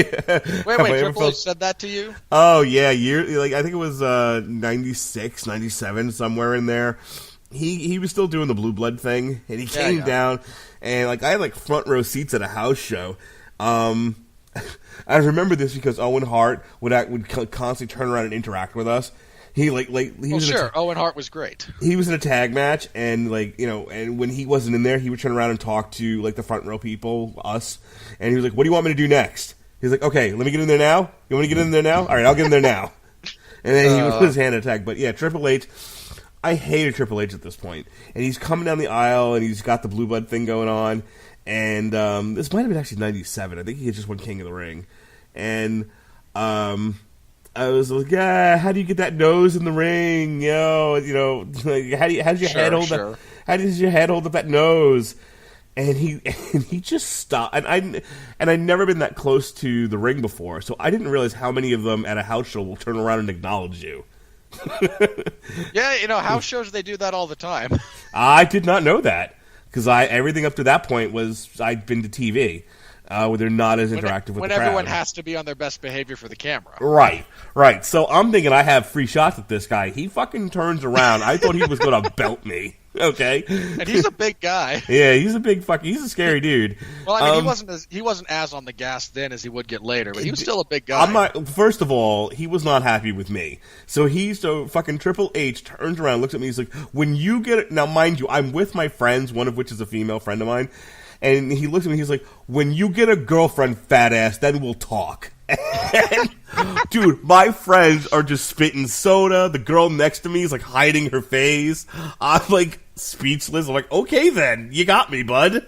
Triple H said that to you? Oh, yeah, I think it was 96, 97, somewhere in there. He was still doing the blue blood thing, and he came down, and, like, I had, like, front row seats at a house show. I remember this because Owen Hart would constantly turn around and interact with us. Owen Hart was great. He was in a tag match, and and when he wasn't in there, he would turn around and talk to like the front row people, us, and he was like, "What do you want me to do next?" He's like, "Okay, let me get in there now. You want me to get in there now? All right, I'll get in there now." And then he would put his hand in a tag. But yeah, Triple H, I hated Triple H at this point, and he's coming down the aisle, and he's got the blue blood thing going on, and this might have been actually 97. I think he had just won King of the Ring, and I was like, how do you get that nose in the ring? Like, how does your head hold that? How does your head hold up that nose? And he just stopped. And I'd never been that close to the ring before, so I didn't realize how many of them at a house show will turn around and acknowledge you. Yeah, house shows, they do that all the time. I did not know that because everything up to that point was I'd been to TV. Where they're not as interactive with the crowd. When everyone has to be on their best behavior for the camera. Right. So I'm thinking I have free shots with this guy. He fucking turns around. I thought he was going to belt me. Okay. And he's a big guy. Yeah, he's a scary dude. Well, I mean, he wasn't as on the gas then as he would get later, but he was still a big guy. First of all, he was not happy with me. So fucking Triple H turns around, looks at me, he's like, when you get it, now mind you, I'm with my friends, one of which is a female friend of mine, and he looks at me, he's like, when you get a girlfriend, fat ass, then we'll talk. And, dude, my friends are just spitting soda. The girl next to me is like hiding her face. I'm like speechless. I'm like, okay then, you got me, bud.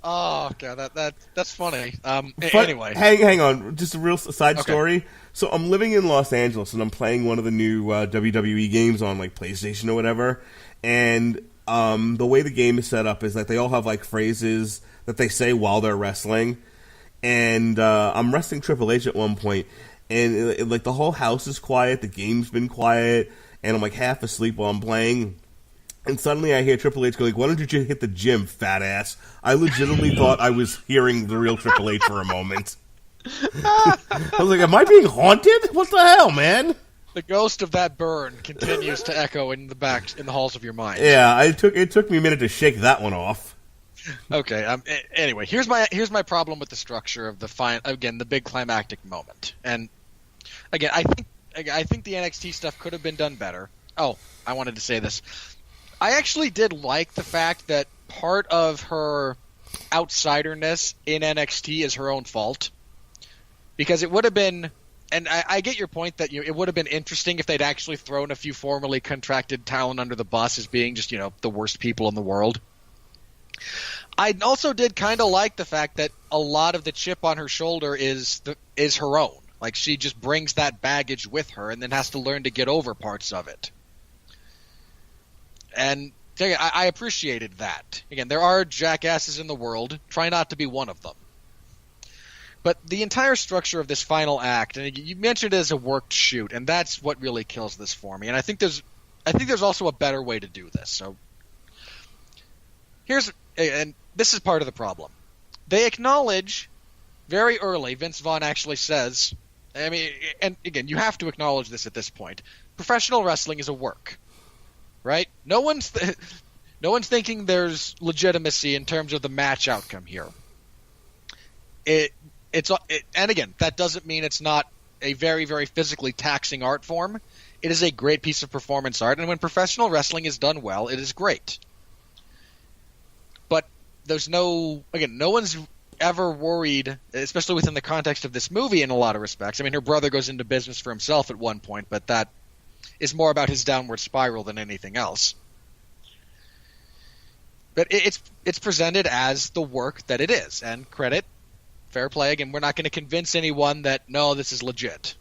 Oh god, that's funny. Anyway, hang on, just a real side story. So I'm living in Los Angeles and I'm playing one of the new WWE games on like PlayStation or whatever. And the way the game is set up is that they all have like phrases that they say while they're wrestling. And I'm wrestling Triple H at one point, and like the whole house is quiet, the game's been quiet, and I'm like half asleep while I'm playing. And suddenly I hear Triple H go like, "Why don't you just hit the gym, fat ass?" I legitimately thought I was hearing the real Triple H for a moment. I was like, "Am I being haunted? What the hell, man?" The ghost of that burn continues to echo in the halls of your mind. Yeah, it took me a minute to shake that one off. Okay. Anyway, here's my problem with the structure of the big climactic moment. And again, I think the NXT stuff could have been done better. Oh, I wanted to say this. I actually did like the fact that part of her outsiderness in NXT is her own fault, because it would have been. And I get your point that it would have been interesting if they'd actually thrown a few formerly contracted talent under the bus as being just the worst people in the world. I also did kind of like the fact that a lot of the chip on her shoulder is her own. Like, she just brings that baggage with her and then has to learn to get over parts of it. And I appreciated that. Again, there are jackasses in the world. Try not to be one of them. But the entire structure of this final act, and you mentioned it as a worked shoot, and that's what really kills this for me. And I think there's also a better way to do this. So and this is part of the problem. They acknowledge very early, Vince Vaughn actually says, I mean, and again, you have to acknowledge this at this point, professional wrestling is a work, right? No one's thinking there's legitimacy in terms of the match outcome here. And again, that doesn't mean it's not a very, very physically taxing art form. It is a great piece of performance art, and when professional wrestling is done well, it is great. But there's no one's ever worried, especially within the context of this movie in a lot of respects. I mean, her brother goes into business for himself at one point, but that is more about his downward spiral than anything else. But it's presented as the work that it is, and credit, fair play. Again, we're not going to convince anyone that, no, this is legit.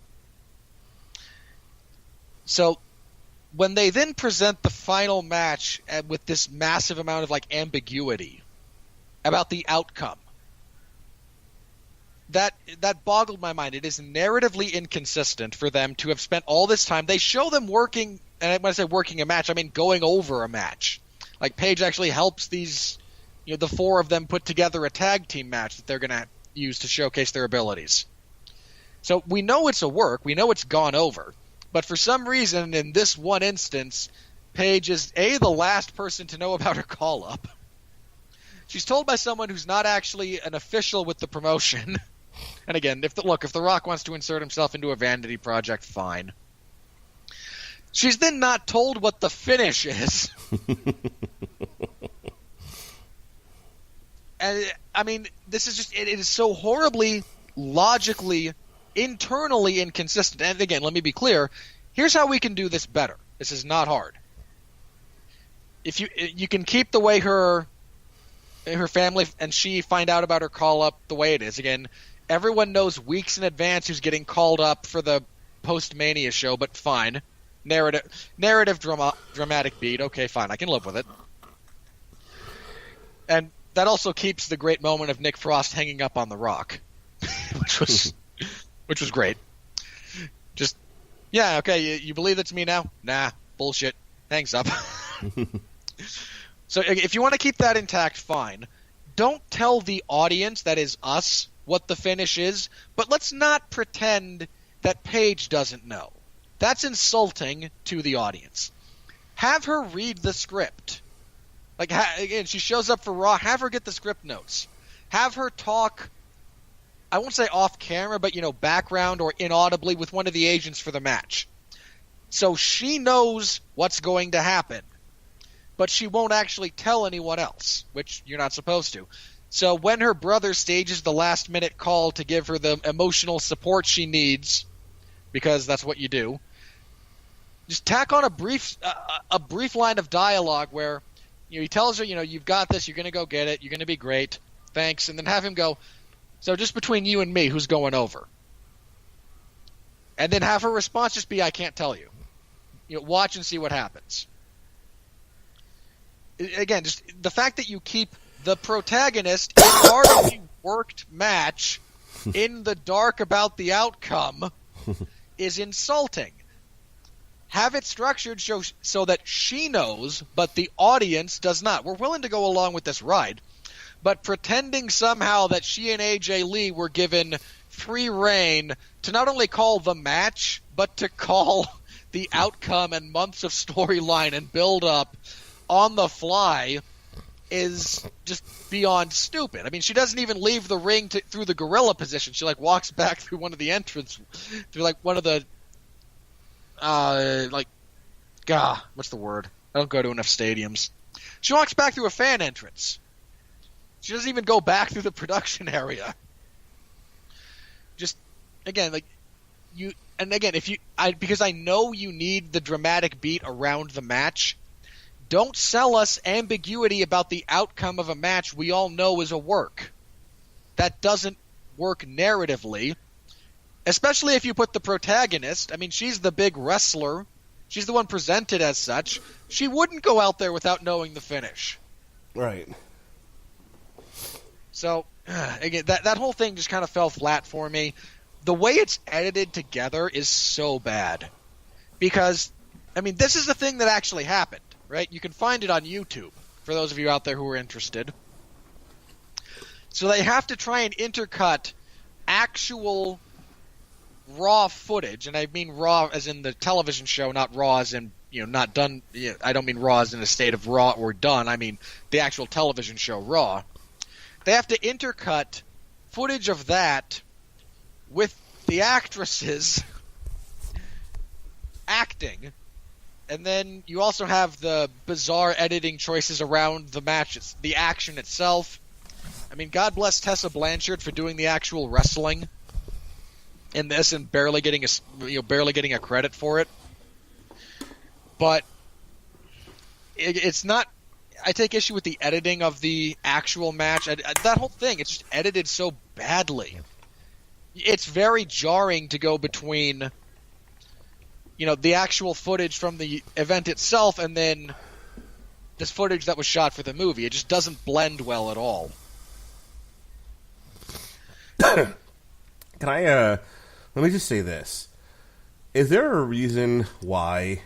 So when they then present the final match with this massive amount of ambiguity about the outcome, that boggled my mind. It is narratively inconsistent for them to have spent all this time. They show them working, and when I say working a match, I mean going over a match. Like, Paige actually helps these, the four of them put together a tag team match that they're going to use to showcase their abilities. So we know it's a work. We know it's gone over. But for some reason, in this one instance, Paige is, the last person to know about her call-up. She's told by someone who's not actually an official with the promotion. And again, if The Rock wants to insert himself into a vanity project, fine. She's then not told what the finish is. And, I mean, this is just, it is so horribly, logically, internally inconsistent. And again, let me be clear. Here's how we can do this better. This is not hard. If you can keep the way her family and she find out about her call-up the way it is. Again, everyone knows weeks in advance who's getting called up for the post-Mania show, but fine. Narrative dramatic beat. Okay, fine. I can live with it. And that also keeps the great moment of Nick Frost hanging up on The Rock, which was great. Just, yeah, okay, you believe it's me now? Nah, bullshit. Hangs up. So if you want to keep that intact, fine. Don't tell the audience, that is us, what the finish is, but let's not pretend that Paige doesn't know. That's insulting to the audience. have her read the script. Like, again, she shows up for Raw, have her get the script notes. Have her talk, I won't say off camera, but, background or inaudibly with one of the agents for the match. So she knows what's going to happen, but she won't actually tell anyone else, which you're not supposed to. So when her brother stages the last-minute call to give her the emotional support she needs, because that's what you do, just tack on a brief line of dialogue where he tells her, you've got this, you're going to go get it, you're going to be great, thanks, and then have him go, so just between you and me, who's going over? And then have her response just be, I can't tell you. Watch and see what happens. Again, just the fact that you keep the protagonist in an already worked match in the dark about the outcome is insulting. Have it structured so that she knows, but the audience does not. We're willing to go along with this ride, but pretending somehow that she and AJ Lee were given free reign to not only call the match, but to call the outcome and months of storyline and build-up on the fly is just beyond stupid. I mean, she doesn't even leave the ring through the gorilla position. She, walks back through one of the entrance, through, one of the, what's the word? I don't go to enough stadiums. She walks back through a fan entrance. She doesn't even go back through the production area. Just, again, because I know you need the dramatic beat around the match, don't sell us ambiguity about the outcome of a match we all know is a work. That doesn't work narratively, especially if you put the protagonist, she's the big wrestler, she's the one presented as such, she wouldn't go out there without knowing the finish. Right. So, again, that whole thing just kind of fell flat for me. The way it's edited together is so bad. Because, this is the thing that actually happened, right? You can find it on YouTube, for those of you out there who are interested. So they have to try and intercut actual raw footage, and I mean raw as in the television show, not raw as in, not done. I don't mean raw as in a state of raw or done. I mean the actual television show Raw. They have to intercut footage of that with the actresses acting, and then you also have the bizarre editing choices around the matches, the action itself. God bless Tessa Blanchard for doing the actual wrestling in this and barely getting a credit for it. But it's not. I take issue with the editing of the actual match. That whole thing, it's just edited so badly. It's very jarring to go between, the actual footage from the event itself and then this footage that was shot for the movie. It just doesn't blend well at all. Can I, let me just say this. Is there a reason why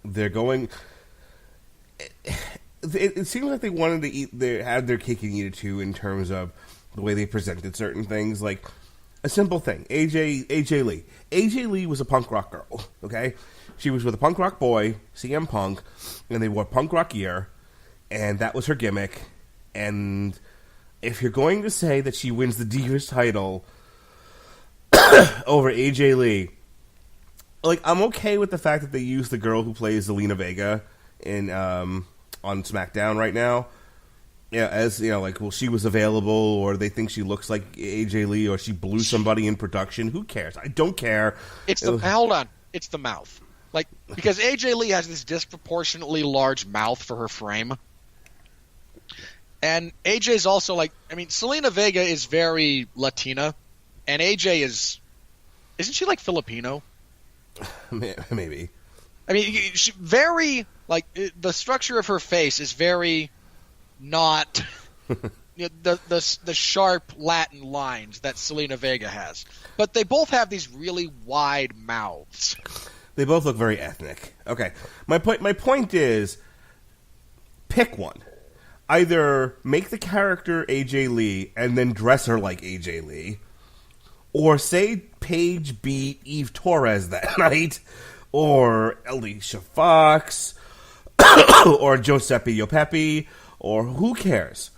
they're going... It seems like they wanted to have their cake and eat it too in terms of the way they presented certain things. Like, a simple thing. AJ Lee. AJ Lee was a punk rock girl, okay? She was with a punk rock boy, CM Punk, and they wore punk rock gear, and that was her gimmick. And if you're going to say that she wins the Divas title over AJ Lee, I'm okay with the fact that they use the girl who plays Zelina Vega in on SmackDown right now. As she was available, or they think she looks like AJ Lee, or she blew somebody in production. Who cares? I don't care. Hold on. It's the mouth. Because AJ Lee has this disproportionately large mouth for her frame. And AJ's also Zelina Vega is very Latina, and AJ isn't she Filipino? Maybe. She very, the structure of her face is very not the sharp Latin lines that Zelina Vega has. But they both have these really wide mouths. They both look very ethnic. Okay. My point is, pick one. Either make the character AJ Lee and then dress her like AJ Lee, or say Paige beat Eve Torres that night, or Alicia Fox, or Giuseppe Yopepi, or who cares?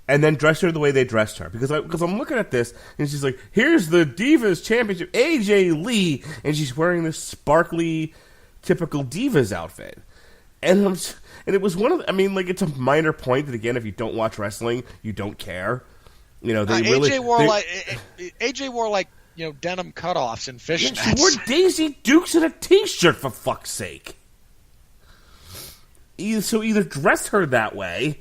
And then dress her the way they dressed her. Because I'm looking at this, and she's like, here's the Divas Championship, AJ Lee, and she's wearing this sparkly, typical Divas outfit. And it was one of the, I mean, like, it's a minor point that, again, if you don't watch wrestling, you don't care. You know, AJ wore like denim cutoffs and fishnets. Yeah, she wore Daisy Dukes in a t-shirt, for fuck's sake. Either dress her that way,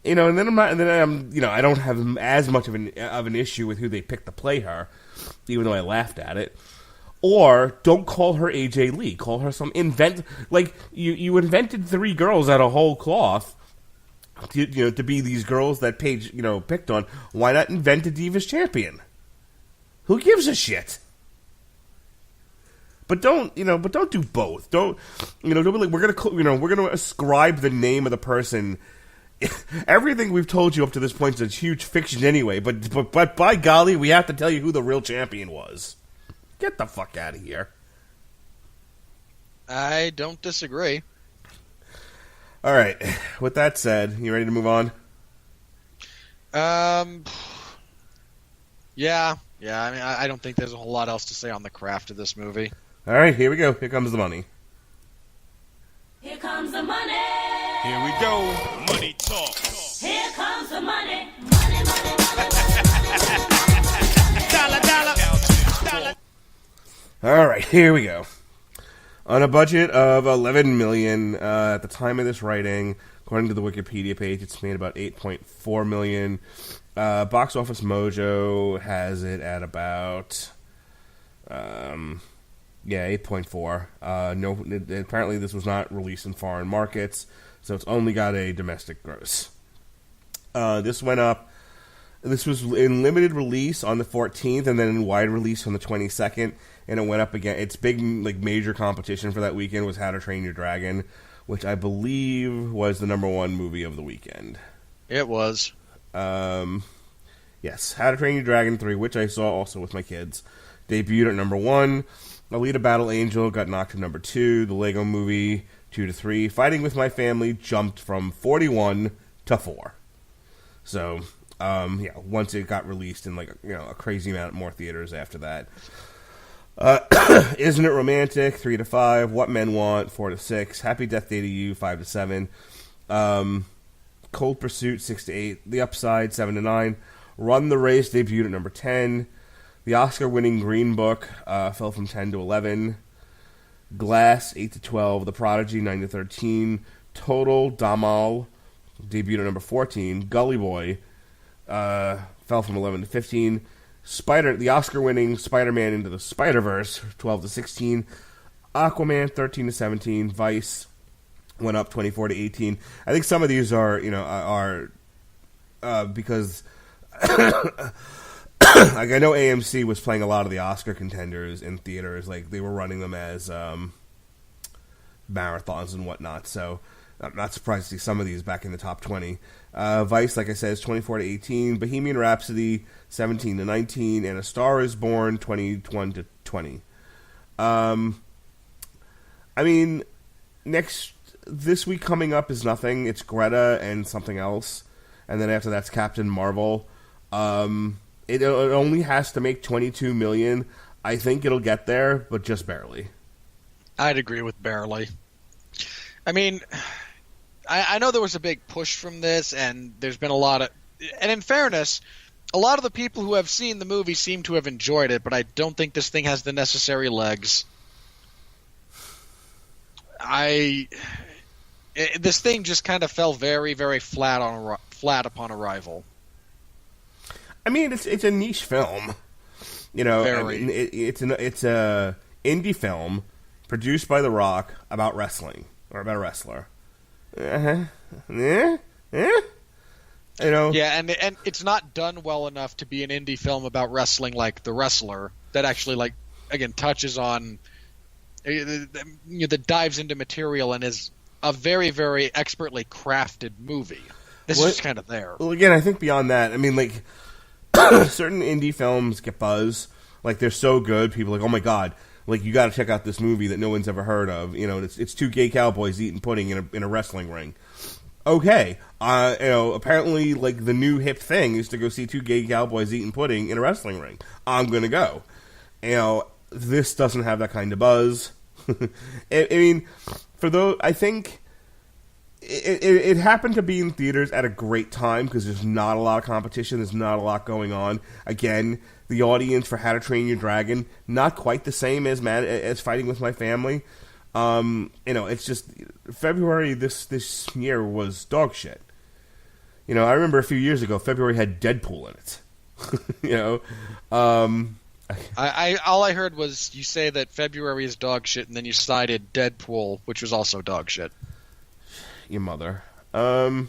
and then I don't have as much of an issue with who they picked to play her, even though I laughed at it. Or don't call her AJ Lee. Call her some you invented 3 girls out of whole cloth. To be these girls that Paige picked on. Why not invent a Divas champion? Who gives a shit? But don't do both. Don't be like, we're gonna ascribe the name of the person. Everything we've told you up to this point is a huge fiction anyway. But by golly, we have to tell you who the real champion was. Get the fuck out of here. I don't disagree. All right. With that said, you ready to move on? Yeah. I mean, I don't think there's a whole lot else to say on the craft of this movie. All right, here we go. Here comes the money. Here comes the money. Here we go. Money talk. Here comes the money. Money. Dollar. All right, here we go. On a budget of $11 million at the time of this writing, according to the Wikipedia page, it's made about $8.4 million. Box Office Mojo has it at about 8.4. No, apparently this was not released in foreign markets, so it's only got a domestic gross. This went up. This was in limited release on the 14th, and then in wide release on the 22nd, and it went up again. Its big, major competition for that weekend was How to Train Your Dragon, which I believe was the #1 movie of the weekend. It was. Yes, How to Train Your Dragon 3, which I saw also with my kids, debuted at #1. Alita Battle Angel got knocked to #2. The Lego Movie 2 to 3. Fighting with My Family jumped from 41 to 4. So, once it got released in a crazy amount more theaters after that. Isn't It Romantic 3 to 5. What Men Want 4 to 6. Happy Death Day to You 5 to 7. Cold Pursuit 6 to 8. The Upside 7 to 9. Run the Race debuted at #10. The Oscar-winning Green Book fell from 10 to 11. Glass 8 to 12. The Prodigy 9 to 13. Total Damal debuted at #14. Gully Boy fell from 11 to 15. The Oscar-winning Spider-Man Into the Spider-Verse 12 to 16. Aquaman 13 to 17. Vice went up 24 to 18. I think some of these are because I know AMC was playing a lot of the Oscar contenders in theaters. They were running them as marathons and whatnot. So I'm not surprised to see some of these back in the top 20. Vice, like I said, is 24 to 18. Bohemian Rhapsody 17 to 19, and A Star Is Born 21 to 20. I mean, this week coming up is nothing. It's Greta and something else, and then after that's Captain Marvel. It only has to make $22 million. I think it'll get there, but just barely. I'd agree with barely. I mean, I know there was a big push from this, and there's been a lot of... And in fairness, a lot of the people who have seen the movie seem to have enjoyed it, but I don't think this thing has the necessary legs. This thing just kind of fell very, very flat upon arrival. I mean, it's a niche film, Very. I mean, it's a indie film produced by The Rock about wrestling or about a wrestler. Yeah, and it's not done well enough to be an indie film about wrestling like The Wrestler that actually touches on that dives into material and is a very, very expertly crafted movie. This is just kind of there. Well, again, I think beyond that, I mean, certain indie films get buzz. They're so good, people are like, oh my god, like, you got to check out this movie that no one's ever heard of. You know, it's two gay cowboys eating pudding in a wrestling ring. Okay, apparently, like, the new hip thing is to go see two gay cowboys eating pudding in a wrestling ring. I'm gonna go. You know, this doesn't have that kind of buzz. I mean, for those, I think it happened to be in theaters at a great time because there's not a lot of competition. There's not a lot going on. Again, the audience for How to Train Your Dragon, not quite the same as Fighting With My Family. It's just February this year was dog shit. You know, I remember a few years ago, February had Deadpool in it. You know, I all I heard was you say that February is dog shit, and then you cited Deadpool, which was also dog shit. Your mother. So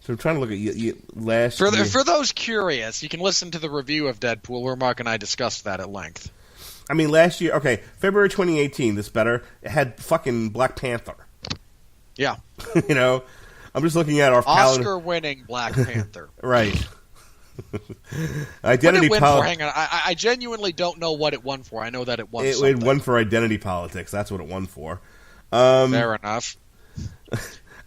I'm trying to look at last year. For those curious, you can listen to the review of Deadpool where Mark and I discussed that at length. I mean, last year, okay, February 2018, this better, it had fucking Black Panther. Yeah. You know, I'm just looking at our calendar. Oscar-winning Black Panther. Right. Identity politics. Hang on, I genuinely don't know what it won for. I know that it won something. It won for identity politics. That's what it won for. Fair enough.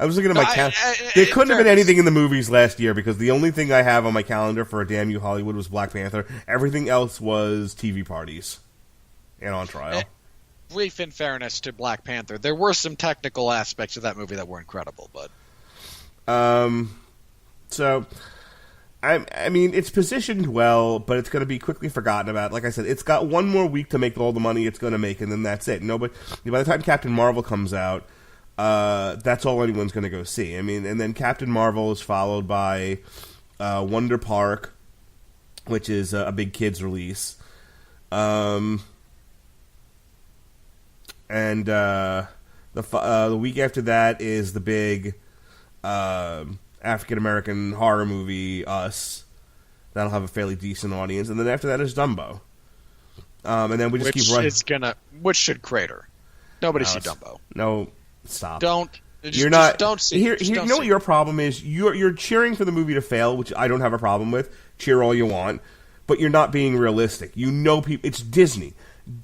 I was looking at my calendar. There couldn't have been anything in the movies last year because the only thing I have on my calendar for a Damn You Hollywood was Black Panther. Everything else was TV parties. And on trial. Brief in fairness to Black Panther, there were some technical aspects of that movie that were incredible, but so I mean, it's positioned well, but it's going to be quickly forgotten about. Like I said, it's got one more week to make all the money it's going to make, and then that's it. Nobody, by the time Captain Marvel comes out, that's all anyone's going to go see. I mean, and then Captain Marvel is followed by Wonder Park, which is a big kids release. And the week after that is the big African-American horror movie, Us. That'll have a fairly decent audience. And then after that is Dumbo. And then we just keep running. Which should crater. Nobody see Dumbo. No, stop. Don't. You're not. Don't see. Here, you know what your problem is? You're cheering for the movie to fail, which I don't have a problem with. Cheer all you want. But you're not being realistic. You know people. It's Disney.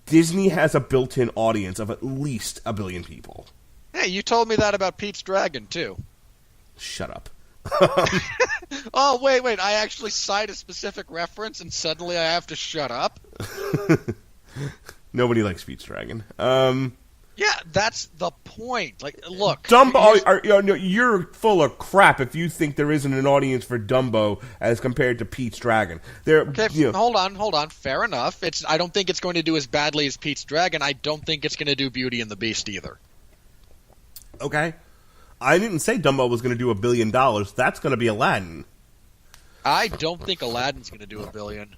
Disney has a built-in audience of at least 1 billion people. Hey, you told me that about Pete's Dragon, too. Shut up. Oh, wait. I actually cite a specific reference, and suddenly I have to shut up? Nobody likes Pete's Dragon. Yeah, that's the point. Like, look. Dumbo, you're full of crap if you think there isn't an audience for Dumbo as compared to Pete's Dragon. Hold on. Fair enough. I don't think it's going to do as badly as Pete's Dragon. I don't think it's going to do Beauty and the Beast either. Okay. I didn't say Dumbo was going to do $1 billion. That's going to be Aladdin. I don't think Aladdin's going to do $1 billion.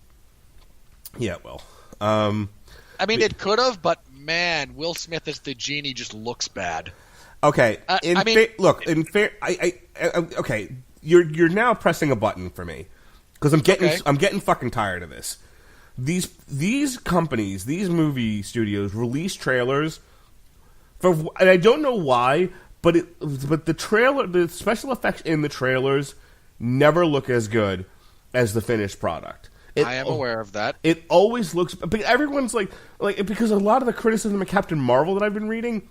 Yeah, well. I mean, it could have, but man, Will Smith as the genie just looks bad. Okay. Okay. You're now pressing a button for me because I'm getting fucking tired of this. These companies, these movie studios release trailers and I don't know why, but the special effects in the trailers never look as good as the finished product. I am aware of that. It always looks, but everyone's like because a lot of the criticism of Captain Marvel that I've been reading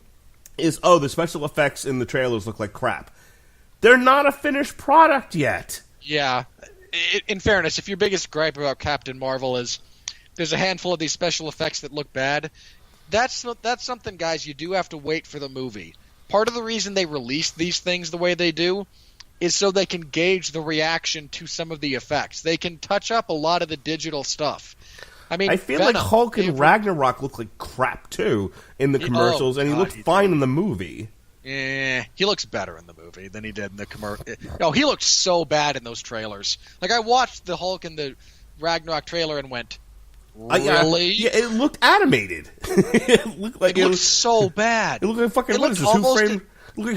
is, the special effects in the trailers look like crap. They're not a finished product yet. Yeah. In fairness, if your biggest gripe about Captain Marvel is there's a handful of these special effects that look bad, that's something, guys, you do have to wait for the movie. Part of the reason they release these things the way they do is so they can gauge the reaction to some of the effects. They can touch up a lot of the digital stuff. I mean, I feel like Hulk and Ragnarok look like crap too in the commercials, and he looked fine in the movie. Yeah, he looks better in the movie than he did in the commercial. No, he looked so bad in those trailers. Like, I watched the Hulk and the Ragnarok trailer and went, really? Yeah, it looked animated. It looked so bad. It looked like fucking what is this?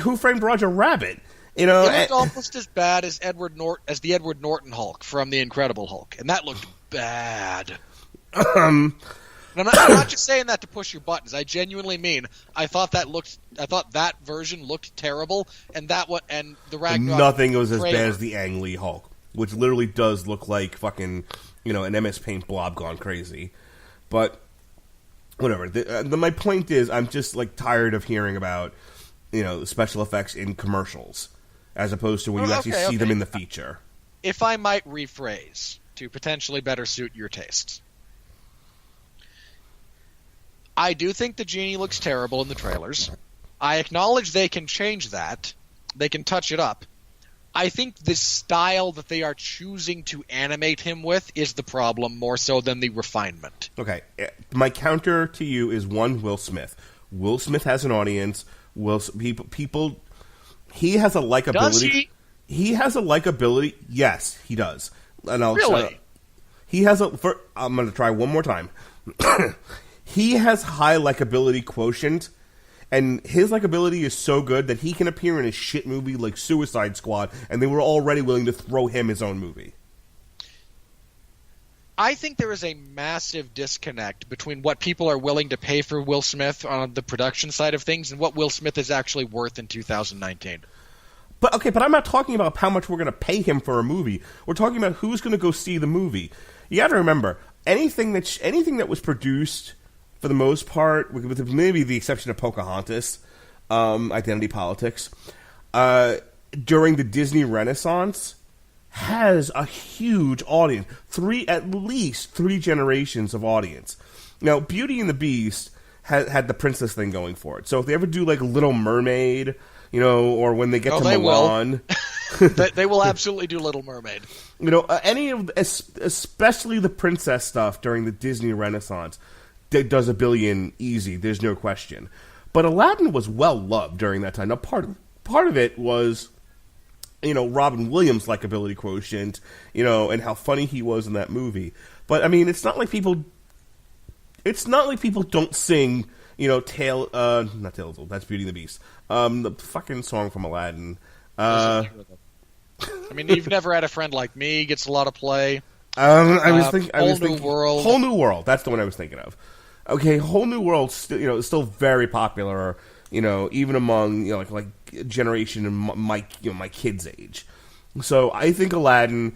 Who Framed Roger Rabbit? You know, it looked almost as bad as the Edward Norton Hulk from The Incredible Hulk, and that looked bad. And I'm not just saying that to push your buttons. I genuinely mean I thought that version looked terrible, and the Ragnarok. Nothing was as bad as the Ang Lee Hulk, which literally does look like fucking an MS Paint blob gone crazy. But whatever. My point is, I'm just like tired of hearing about, special effects in commercials, as opposed to when you actually see them in the feature. If I might rephrase to potentially better suit your tastes, I do think the genie looks terrible in the trailers. I acknowledge they can change that. They can touch it up. I think the style that they are choosing to animate him with is the problem more so than the refinement. Okay, my counter to you is Will Smith. Will Smith has an audience. People. He has a likability. Does he? He has a likability. Yes, he does. And Really? He has a. I'm going to try one more time. He has high likability quotient. And his likability is so good that he can appear in a shit movie like Suicide Squad, and they were already willing to throw him his own movie. I think there is a massive disconnect between what people are willing to pay for Will Smith on the production side of things and what Will Smith is actually worth in 2019. But I'm not talking about how much we're going to pay him for a movie. We're talking about who's going to go see the movie. You got to remember, anything that was produced, for the most part, with maybe the exception of Pocahontas, Identity Politics, during the Disney Renaissance, has a huge audience. At least three generations of audience. Now, Beauty and the Beast had the princess thing going for it. So if they ever do like Little Mermaid, or when they get to Mulan, they will absolutely do Little Mermaid. Especially the princess stuff during the Disney Renaissance, does $1 billion easy. There's no question. But Aladdin was well loved during that time. Now, part of it was, Robin Williams' likability quotient, and how funny he was in that movie. But I mean, it's not like people don't sing, not Tales of, that's Beauty and the Beast. The fucking song from Aladdin. I mean, You've Never Had a Friend Like Me gets a lot of play. Whole New World. Whole New World. That's the one I was thinking of. Okay, Whole New World, is still very popular. Even among like generation and my kids' age. So I think Aladdin.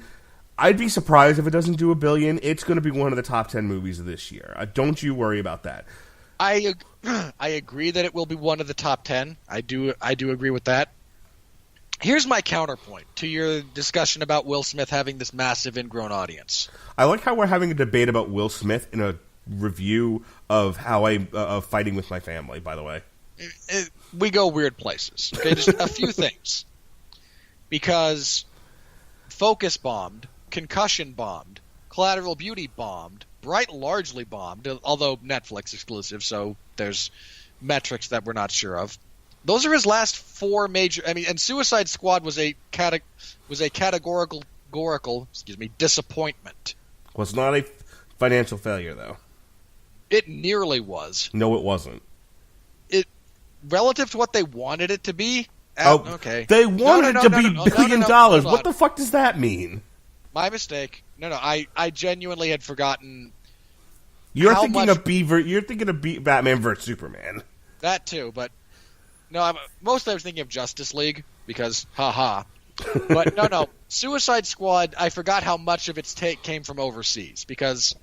I'd be surprised if it doesn't do $1 billion. It's going to be one of the top 10 movies of this year. Don't you worry about that. I agree that it will be one of the top 10. I do agree with that. Here's my counterpoint to your discussion about Will Smith having this massive ingrown audience. I like how we're having a debate about Will Smith in a review of how of Fighting with My Family, by the way. We go weird places. Okay, just a few things. Because Focus bombed, Concussion bombed, Collateral Beauty bombed, Bright largely bombed, although Netflix exclusive, so there's metrics that we're not sure of. Those are his last four major. And Suicide Squad was a categorical disappointment. Well, it's not a financial failure, though. It nearly was. No, it wasn't. Relative to what they wanted it to be. Okay. They wanted it to be $1 billion. What the fuck does that mean? My mistake. No. I genuinely had forgotten. You're thinking of Batman vs Superman. That too, but no. Mostly I was thinking of Justice League because, haha. But no. Suicide Squad. I forgot how much of its take came from overseas because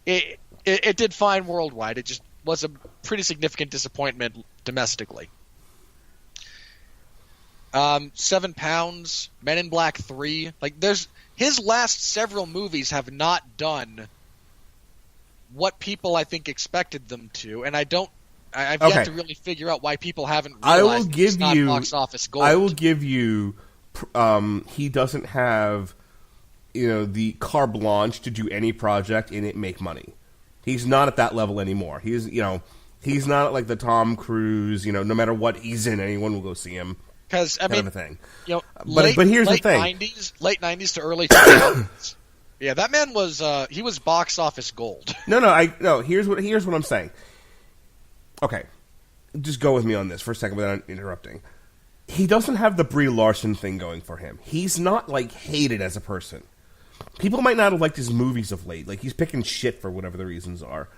it did fine worldwide. It just was a pretty significant disappointment domestically. 7 Pounds, Men in Black 3. His last several movies have not done what people I think expected them to, and I've yet to really figure out why people haven't realized it's not box office gold. I will give you he doesn't have the carte blanche to do any project and it make money. He's not at that level anymore. He's not like the Tom Cruise, no matter what he's in, anyone will go see him. Because kind of a thing. But here's the thing: late '90s to early 2000s. Yeah, that man was he was box office gold. No. Here's what I'm saying. Okay, just go with me on this for a second without interrupting. He doesn't have the Brie Larson thing going for him. He's not hated as a person. People might not have liked his movies of late. He's picking shit for whatever the reasons are.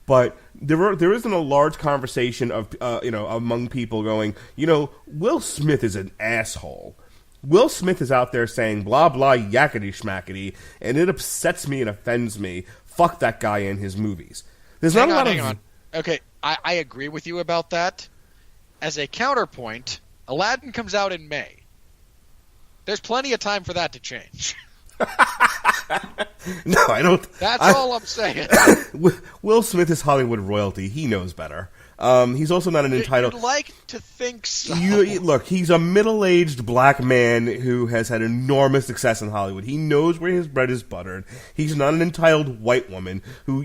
But there isn't a large conversation of among people going, Will Smith is an asshole. Will Smith is out there saying blah blah yakety schmackety, and it upsets me and offends me. Fuck that guy in his movies. There's not a lot of. Okay, I agree with you about that. As a counterpoint, Aladdin comes out in May. There's plenty of time for that to change. No, I don't. That's all I'm saying. Will Smith is Hollywood royalty. He knows better. He's also not an entitled. You'd like to think so. Look, he's a middle-aged black man who has had enormous success in Hollywood. He knows where his bread is buttered. He's not an entitled white woman who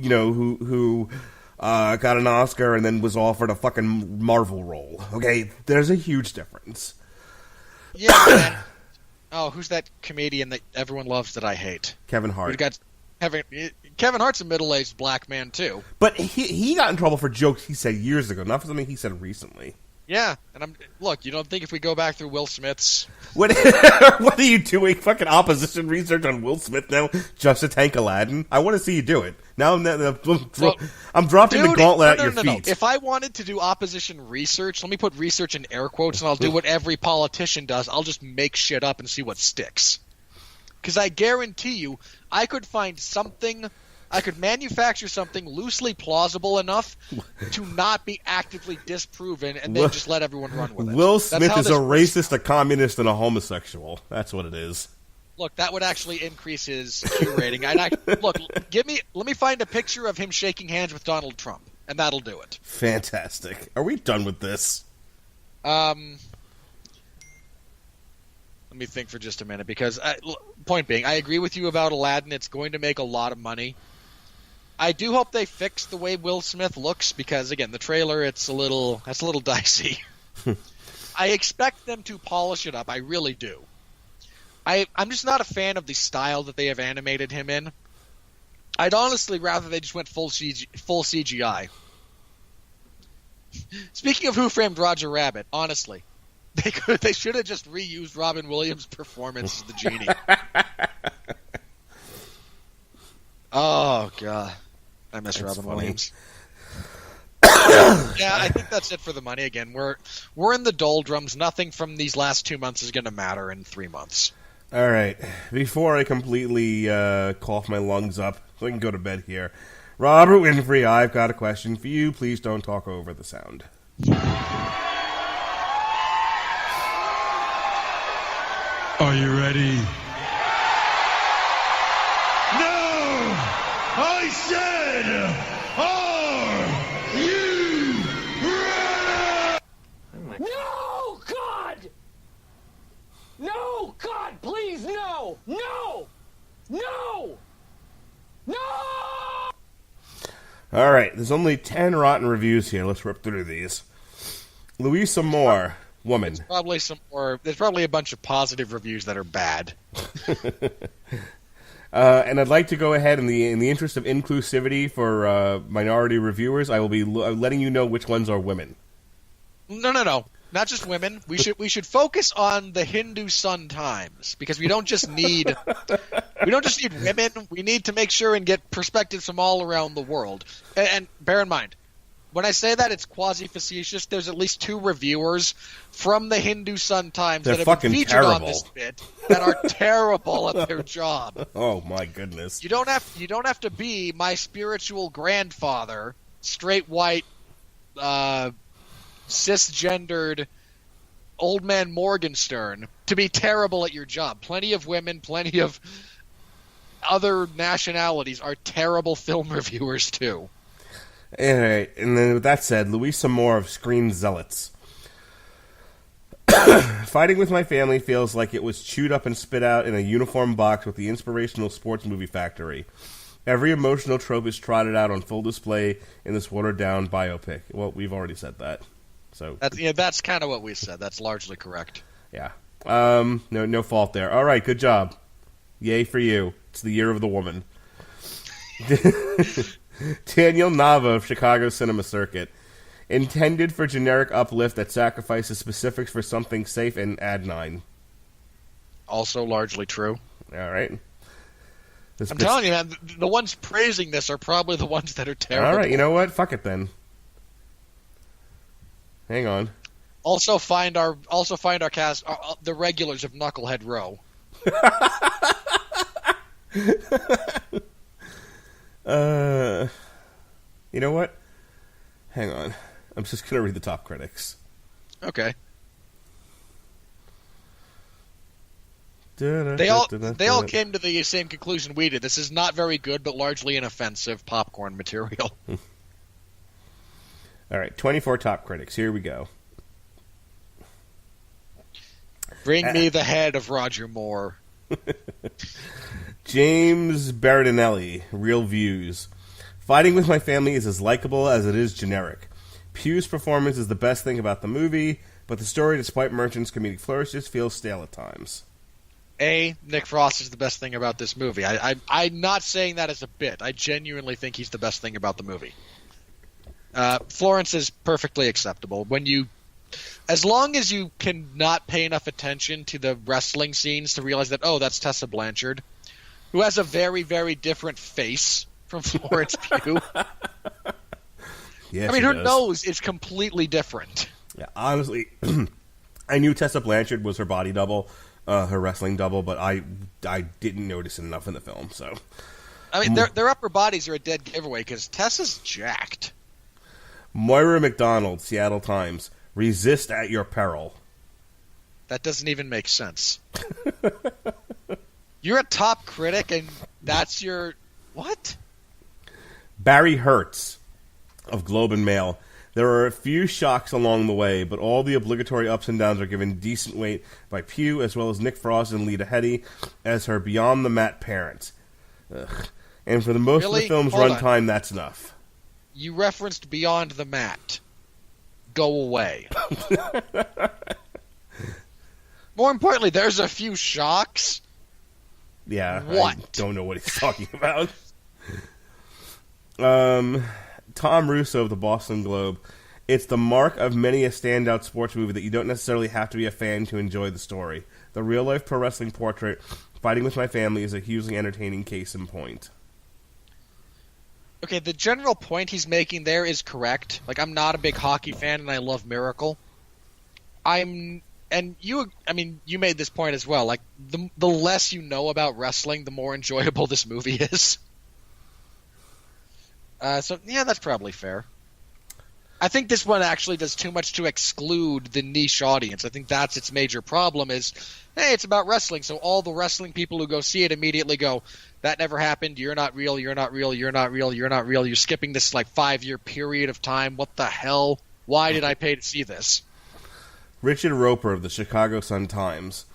got an Oscar and then was offered a fucking Marvel role. Okay, there's a huge difference. Yeah, man. Oh, who's that comedian that everyone loves that I hate? Kevin Hart. Kevin Hart's a middle-aged black man, too. But he got in trouble for jokes he said years ago, not for something he said recently. Yeah, and look, you don't think if we go back through Will Smith's... What are you doing? Fucking opposition research on Will Smith now just to tank Aladdin? I want to see you do it. Now I'm dropping the gauntlet at your feet. No. If I wanted to do opposition research, let me put research in air quotes, and I'll do what every politician does. I'll just make shit up and see what sticks. Because I guarantee you, I could find something... I could manufacture something loosely plausible enough to not be actively disproven and then just let everyone run with it. Will Smith is a racist, a communist, and a homosexual. That's what it is. Look, that would actually increase his Q rating. Look, let me find a picture of him shaking hands with Donald Trump, and that'll do it. Fantastic. Are we done with this? Let me think for just a minute, because point being, I agree with you about Aladdin. It's going to make a lot of money. I do hope they fix the way Will Smith looks, because again, the trailer that's a little dicey. I expect them to polish it up. I really do. I'm just not a fan of the style that they have animated him in. I'd honestly rather they just went full CGI. Speaking of Who Framed Roger Rabbit, honestly, they should have just reused Robin Williams' performance as the genie. Oh god, I miss That's Robin funny. Williams. Yeah, I think that's it for the money. Again, we're in the doldrums. Nothing from these last 2 months is going to matter in 3 months. All right. Before I completely cough my lungs up, so I can go to bed here, Robert Winfree, I've got a question for you. Please don't talk over the sound. Are you ready? No! I said, are you ready? No, God! No, God, please, no! No! No! No! All right. There's only 10 rotten reviews here. Let's rip through these. Louisa Moore, woman. There's probably a bunch of positive reviews that are bad. And I'd like to go ahead, in the interest of inclusivity for minority reviewers, I will be letting you know which ones are women. No. Not just women. We should focus on the Hindu Sun Times, because we don't just need women. We need to make sure and get perspectives from all around the world. And bear in mind, when I say that, it's quasi-facetious. There's at least 2 reviewers from the Hindu Sun Times They're that have been fucking featured on terrible. this bit that are terrible at their job. Oh my goodness! You don't have to be my spiritual grandfather, straight white, cisgendered old man Morgenstern, to be terrible at your job. Plenty of women, plenty of other nationalities are terrible film reviewers too. All right, and then with that said, Louisa Moore of Screen Zealots. Fighting with my family feels like it was chewed up and spit out in a uniform box with the inspirational sports movie factory. Every emotional trope is trotted out on full display in this watered-down biopic. Well, we've already said that. So that's kind of what we said. That's largely correct. Yeah. No fault there. All right, good job. Yay for you. It's the year of the woman. Daniel Nava of Chicago Cinema Circuit. Intended for generic uplift that sacrifices specifics for something safe and ad-9. Also largely true. All right. I'm telling you, man, the ones praising this are probably the ones that are terrible. All right, you know what? Fuck it then. Hang on. Also find our cast, the regulars of Knucklehead Row. You know what? Hang on. I'm just going to read the top critics. Okay. They all came to the same conclusion we did. This is not very good, but largely inoffensive popcorn material. All right, 24 top critics. Here we go. Bring me the head of Roger Moore. James Berardinelli, Real Views. Fighting with my family is as likable as it is generic. Pugh's performance is the best thing about the movie, but the story, despite Merchant's comedic flourishes, feels stale at times. Nick Frost is the best thing about this movie. I'm not saying that as a bit. I genuinely think he's the best thing about the movie. Florence is perfectly acceptable. As long as you can not pay enough attention to the wrestling scenes to realize that, oh, that's Tessa Blanchard, who has a very, very different face from Florence Pugh. Yeah, I mean, her nose is completely different. Yeah, honestly, I knew Tessa Blanchard was her body double, her wrestling double, but I didn't notice it enough in the film. So, I mean, their upper bodies are a dead giveaway because Tessa's jacked. Moira McDonald, Seattle Times. Resist at your peril. That doesn't even make sense. You're a top critic, and that's your... What? Barry Hertz of Globe and Mail. There are a few shocks along the way, but all the obligatory ups and downs are given decent weight by Pugh, as well as Nick Frost and Lita Headey as her beyond-the-mat parents. Ugh. And for the most of the film's runtime, that's enough. You referenced Beyond the Mat. Go away. More importantly, there's a few shocks. Yeah, what? I don't know what he's talking about. Tom Russo of the Boston Globe. It's the mark of many a standout sports movie that you don't necessarily have to be a fan to enjoy the story. The real-life pro wrestling portrait, Fighting with My Family, is a hugely entertaining case in point. Okay, the general point he's making there is correct. Like, I'm not a big hockey fan, and I love Miracle. You made this point as well. Like, the less you know about wrestling, the more enjoyable this movie is. So, yeah, that's probably fair. I think this one actually does too much to exclude the niche audience. I think that's its major problem is, hey, it's about wrestling, so all the wrestling people who go see it immediately go, that never happened, you're not real, you're not real, you're not real, you're not real, you're skipping this, 5-year period of time, what the hell? Why did I pay to see this? Richard Roper of the Chicago Sun-Times.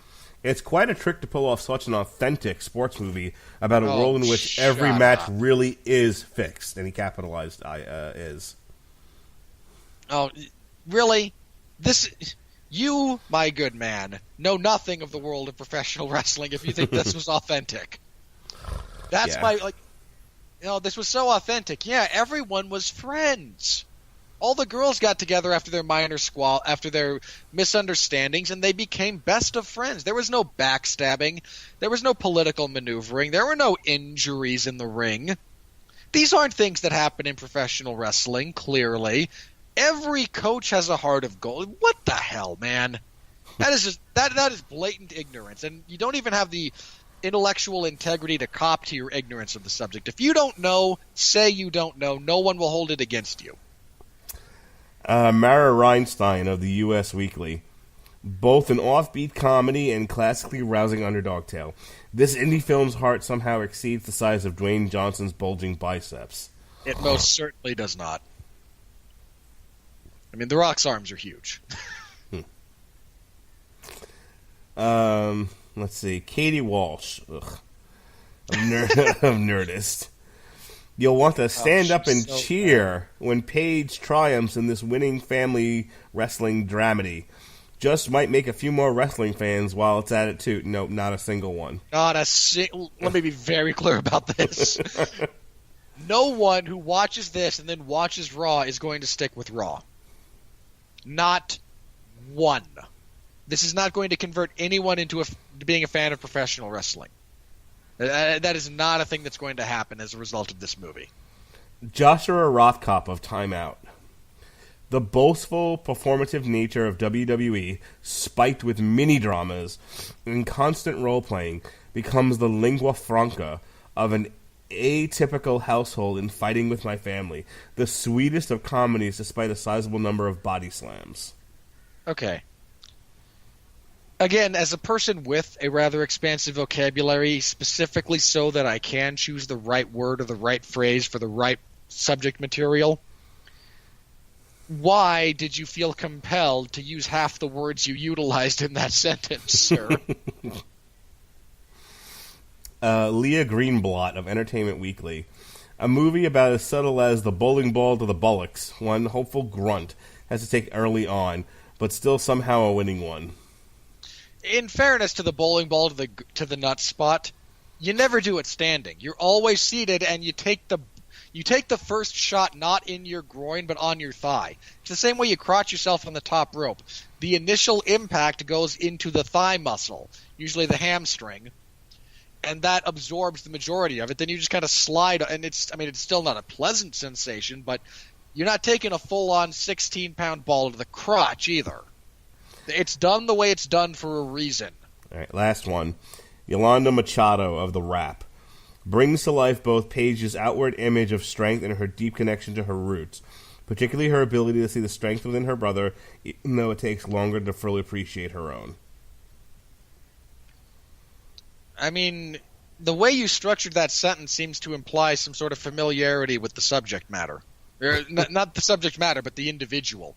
It's quite a trick to pull off such an authentic sports movie about a world in which every match really is fixed, and he capitalized is. Oh, really? You, my good man, know nothing of the world of professional wrestling if you think this was authentic. That's this was so authentic. Yeah, everyone was friends. All the girls got together after their after their misunderstandings, and they became best of friends. There was no backstabbing. There was no political maneuvering. There were no injuries in the ring. These aren't things that happen in professional wrestling, clearly. Every coach has a heart of gold. What the hell, man? That is just that is blatant ignorance, and you don't even have the intellectual integrity to cop to your ignorance of the subject. If you don't know, say you don't know. No one will hold it against you. Mara Reinstein of the U.S. Weekly. Both an offbeat comedy and classically rousing underdog tale. This indie film's heart somehow exceeds the size of Dwayne Johnson's bulging biceps. It most certainly does not. I mean, The Rock's arms are huge. Let's see. Katie Walsh. Ugh. Of Nerdist. You'll want to stand up and cheer when Paige triumphs in this winning family wrestling dramedy. Just might make a few more wrestling fans while it's at it, too. Nope, not a single one. Let me be very clear about this. No one who watches this and then watches Raw is going to stick with Raw. Not one. This is not going to convert anyone into being a fan of professional wrestling. That is not a thing that's going to happen as a result of this movie. Joshua Rothkopf of Time Out. The boastful, performative nature of WWE, spiked with mini-dramas and constant role-playing, becomes the lingua franca of an atypical household in Fighting with My Family. The sweetest of comedies despite a sizable number of body slams. Okay. Again, as a person with a rather expansive vocabulary, specifically so that I can choose the right word or the right phrase for the right subject material, why did you feel compelled to use half the words you utilized in that sentence, sir? Leah Greenblatt of Entertainment Weekly. A movie about as subtle as the bowling ball to the bullocks. One hopeful grunt has to take early on, but still somehow a winning one. In fairness to the bowling ball to the nut spot, you never do it standing. You're always seated, and you take the first shot not in your groin but on your thigh. It's the same way you crotch yourself on the top rope. The initial impact goes into the thigh muscle, usually the hamstring, and that absorbs the majority of it. Then you just kind of slide, and it's still not a pleasant sensation, but you're not taking a full-on 16-pound ball to the crotch either. It's done the way it's done for a reason. All right, last one. Yolanda Machado of The Rap brings to life both Paige's outward image of strength and her deep connection to her roots, particularly her ability to see the strength within her brother, even though it takes longer to fully appreciate her own. I mean, the way you structured that sentence seems to imply some sort of familiarity with the subject matter. Not the subject matter, but the individual.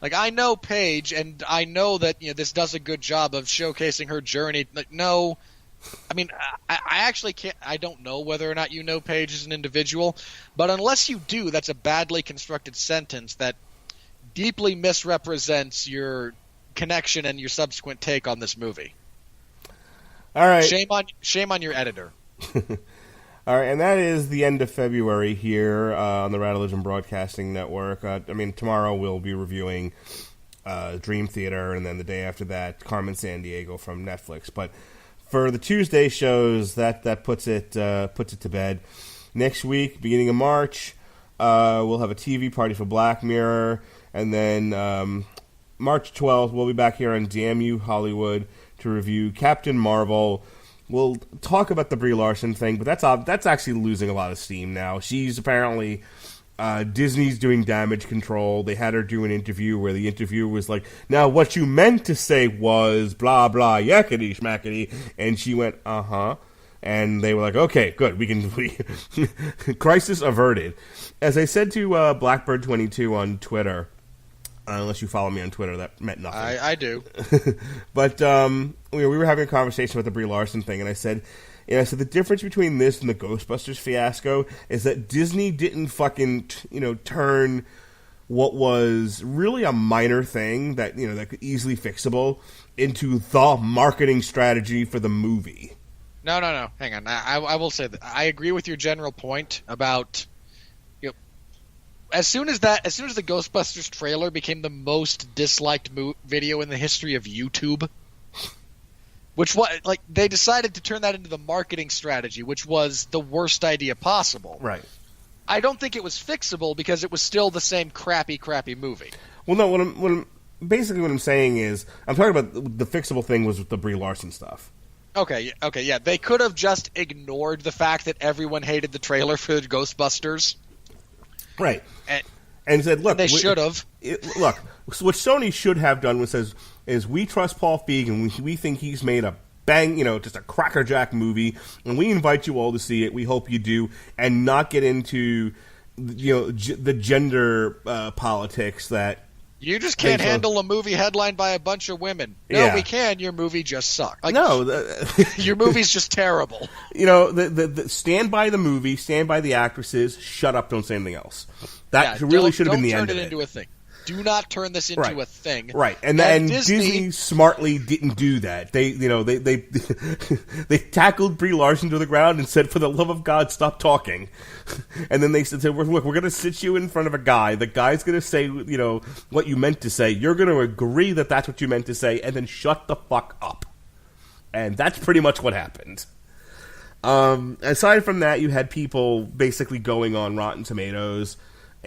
Like, I know Paige, and I know that this does a good job of showcasing her journey. Like, no, I mean, I actually can't. I don't know whether or not you know Paige as an individual, but unless you do, that's a badly constructed sentence that deeply misrepresents your connection and your subsequent take on this movie. All right, shame on your editor. All right, and that is the end of February here on the Radulich and Broadcasting Network. Tomorrow we'll be reviewing Dream Theater, and then the day after that, Carmen Sandiego from Netflix. But for the Tuesday shows, that puts it to bed. Next week, beginning of March, we'll have a TV party for Black Mirror, and then March 12th, we'll be back here on Damn You Hollywood to review Captain Marvel. We'll talk about the Brie Larson thing, but that's actually losing a lot of steam now. She's apparently Disney's doing damage control. They had her do an interview where the interviewer was like, "Now what you meant to say was blah blah yakety schmackety," and she went, "Uh-huh." And they were like, "Okay, good. We crisis averted." As I said to Blackbird22 on Twitter. Unless you follow me on Twitter, that meant nothing. I do. But we were having a conversation about the Brie Larson thing, and I said the difference between this and the Ghostbusters fiasco is that Disney didn't fucking turn what was really a minor thing that that could easily fixable into the marketing strategy for the movie. No. Hang on. I will say that I agree with your general point about. As soon as the Ghostbusters trailer became the most disliked video in the history of YouTube, they decided to turn that into the marketing strategy, which was the worst idea possible. Right. I don't think it was fixable because it was still the same crappy movie. Well, no. What I'm saying is I'm talking about the fixable thing was with the Brie Larson stuff. Okay, yeah. They could have just ignored the fact that everyone hated the trailer for the Ghostbusters. Right. And said, look. They should have. Look, what Sony should have done is we trust Paul Feig and we think he's made a bang, just a crackerjack movie, and we invite you all to see it. We hope you do, and not get into, the gender politics that. You just can't handle a movie headlined by a bunch of women. No, yeah. We can. Your movie just sucked. Your movie's just terrible. The stand by the movie, stand by the actresses, shut up, don't say anything else. That really should have been the end of it. Don't turn it into a thing. Do not turn this into a thing. Right, and Disney smartly didn't do that. They they tackled Brie Larson to the ground and said, "For the love of God, stop talking." And then they said, "Look, we're going to sit you in front of a guy. The guy's going to say, what you meant to say. You're going to agree that that's what you meant to say, and then shut the fuck up." And that's pretty much what happened. Aside from that, you had people basically going on Rotten Tomatoes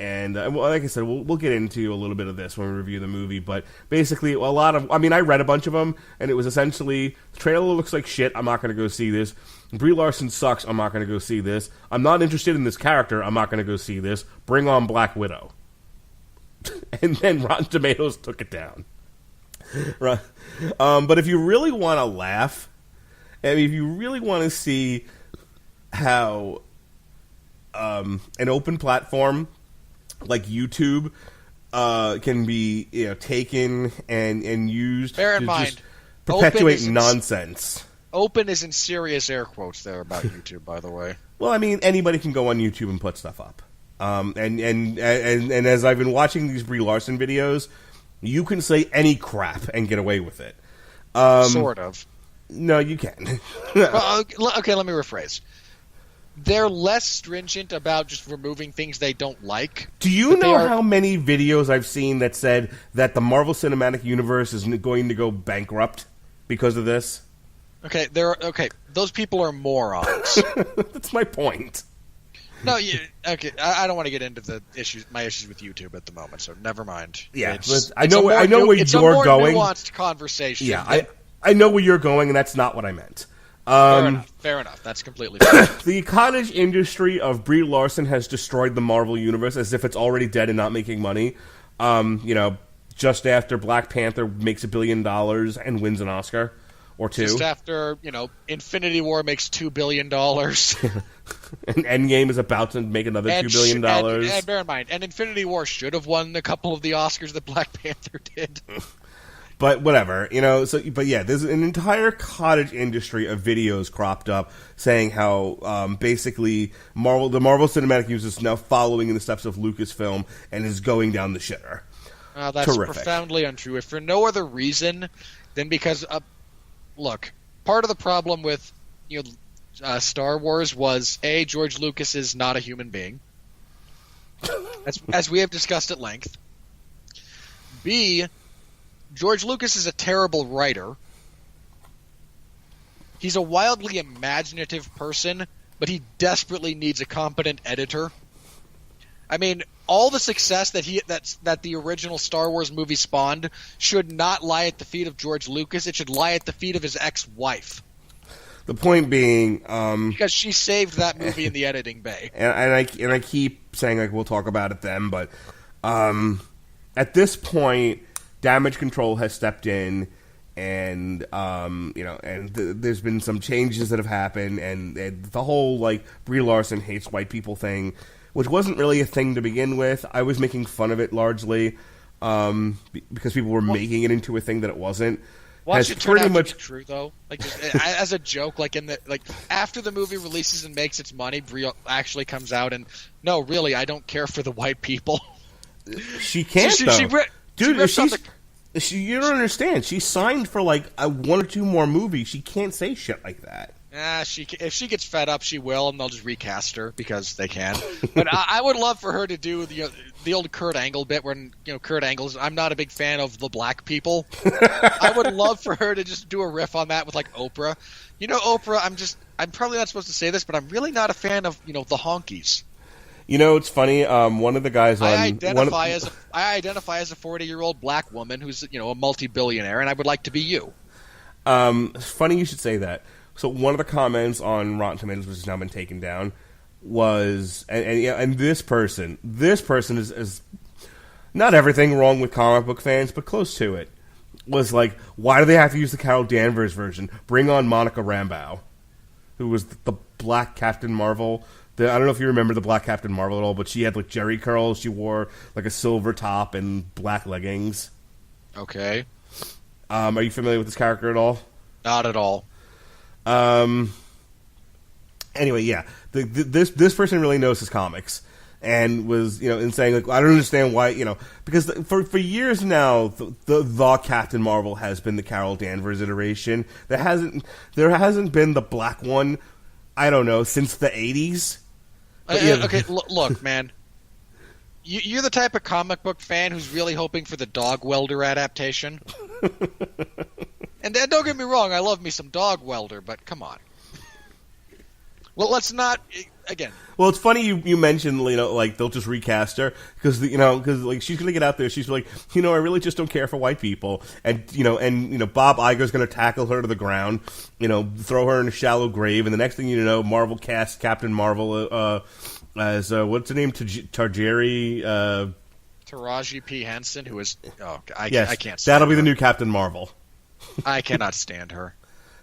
And well, like I said, we'll get into a little bit of this when we review the movie. But basically, I read a bunch of them, and it was essentially, the trailer looks like shit, I'm not going to go see this. Brie Larson sucks, I'm not going to go see this. I'm not interested in this character, I'm not going to go see this. Bring on Black Widow. And then Rotten Tomatoes took it down. Right. But if you really want to laugh, and if you really want to see how an open platform like YouTube can be taken and used Bear in to mind, just perpetuate nonsense. Open is in serious air quotes there about YouTube, by the way. Well, I mean, anybody can go on YouTube and put stuff up. And as I've been watching these Brie Larson videos, you can say any crap and get away with it. Sort of. No, you can. Well, okay, let me rephrase. They're less stringent about just removing things they don't like. Do you know how many videos I've seen that said that the Marvel Cinematic Universe is going to go bankrupt because of this? Okay, those people are morons. That's my point. No, okay. I don't want to get into my issues with YouTube at the moment, so never mind. Yeah, I know where you're going. It's a more nuanced conversation. Yeah, I know where you're going, and that's not what I meant. Fair enough. That's completely fair. The cottage industry of Brie Larson has destroyed the Marvel Universe as if it's already dead and not making money. Just after Black Panther makes $1 billion and wins an Oscar or two. Just after, Infinity War makes $2 billion. And Endgame is about to make another $2 billion. And bear in mind, and Infinity War should have won a couple of the Oscars that Black Panther did. But whatever, but yeah, there's an entire cottage industry of videos cropped up saying how basically the Marvel Cinematic Universe is now following in the steps of Lucasfilm and is going down the shitter. That's terrific. Profoundly untrue. If for no other reason than because, look, part of the problem with Star Wars was A, George Lucas is not a human being, as we have discussed at length. B, George Lucas is a terrible writer. He's a wildly imaginative person, but he desperately needs a competent editor. I mean, all the success that the original Star Wars movie spawned should not lie at the feet of George Lucas. It should lie at the feet of his ex-wife. The point being, because she saved that movie in the editing bay. And I keep saying we'll talk about it then, but at this point, Damage Control has stepped in, and there's been some changes that have happened, and the whole Brie Larson hates white people thing, which wasn't really a thing to begin with. I was making fun of it largely because people were making it into a thing that it wasn't. Watch it turn out to be true, though. Just, as a joke, after the movie releases and makes its money, Brie actually comes out and, no, really, I don't care for the white people. She can't, though. Dude, you don't understand. She signed for one or two more movies. She can't say shit like that. If she gets fed up, she will, and they'll just recast her because they can. But I would love for her to do the old Kurt Angle bit when Kurt Angle's, I'm not a big fan of the black people. I would love for her to just do a riff on that with Oprah. Oprah, I'm probably not supposed to say this, but I'm really not a fan of the honkies. It's funny. One of the guys I identify as a 40-year-old black woman who's a multi-billionaire, and I would like to be you. It's funny you should say that. So one of the comments on Rotten Tomatoes, which has now been taken down, was and this person is not everything wrong with comic book fans, but close to it. Was why do they have to use the Carol Danvers version? Bring on Monica Rambeau, who was the Black Captain Marvel. I don't know if you remember the Black Captain Marvel at all, but she had jerry curls. She wore a silver top and black leggings. Okay. Are you familiar with this character at all? Not at all. Anyway, yeah. This person really knows his comics and was and saying I don't understand why because for years now the Captain Marvel has been the Carol Danvers iteration. There hasn't been the black one. I don't know since the 80s. Okay, look, man. You're the type of comic book fan who's really hoping for the Dog Welder adaptation. And don't get me wrong, I love me some Dog Welder, but come on. Well, let's not... again. Well, it's funny you mentioned, like they'll just recast her because like she's gonna get out there. She's like, I really just don't care for white people, and Bob Iger's gonna tackle her to the ground, throw her in a shallow grave, and the next thing you know, Marvel cast Captain Marvel as what's the name, Taraji P. Henson, who is I can't. Stand That'll be her. the new Captain Marvel. I cannot stand her.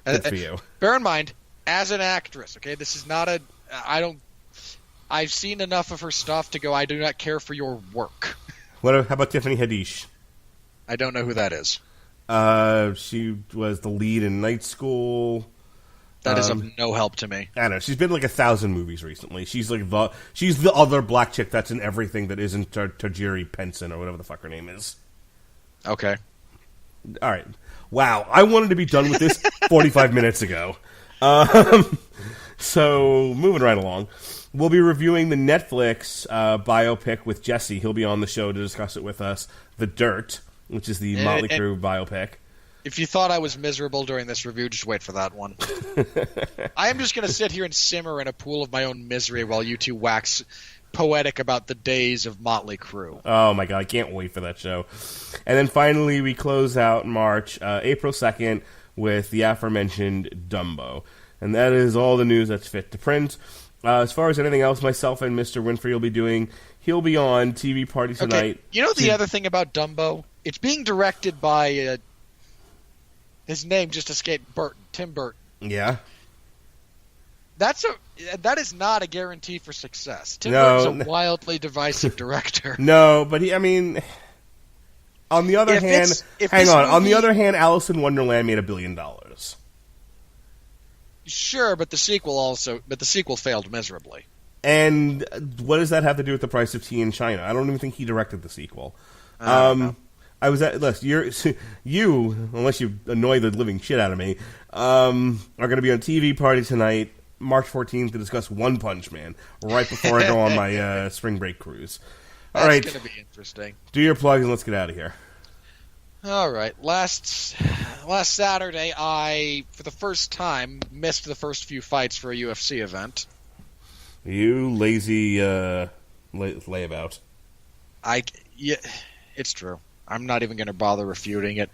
Good for you. Bear in mind, as an actress, okay, this is not a. I've seen enough of her stuff to go. I do not care for your work. How about Tiffany Haddish? I don't know who that is. She was the lead in Night School. That is of no help to me. I don't know. She's been in like 1,000 movies recently. She's the other black chick that's in everything that isn't Tajiri Penson or whatever the fuck her name is. Okay. All right. Wow. I wanted to be done with this 45 minutes ago. So moving right along, we'll be reviewing the Netflix biopic with Jesse. He'll be on the show to discuss it with us. The Dirt, which is the Motley Crue biopic. If you thought I was miserable during this review, just wait for that one. I am just going to sit here and simmer in a pool of my own misery while you two wax poetic about the days of Motley Crue. Oh my god, I can't wait for that show. And then finally, we close out March, April 2nd, with the aforementioned Dumbo. And that is all the news that's fit to print. As far as anything else myself and Mr. Winfree will be doing, he'll be on TV Party Tonight. Okay. You know the other thing about Dumbo? It's being directed by... his name just escaped, Tim Burton. Yeah. That is not a guarantee for success. Tim Burton's a wildly divisive director. No, but on the other hand, on the other hand, Alice in Wonderland made $1 billion. Sure, but the sequel failed miserably. And what does that have to do with The Price of Tea in China? I don't even think he directed the sequel. I was at you, unless you annoy the living shit out of me, are going to be on TV Party Tonight, March 14th, to discuss One Punch Man right before I go on my spring break cruise. All right, that's going to be interesting. Do your plugs and let's get out of here. All right. Last Saturday, I, for the first time, missed the first few fights for a UFC event. You lazy layabout. Yeah, it's true. I'm not even going to bother refuting it.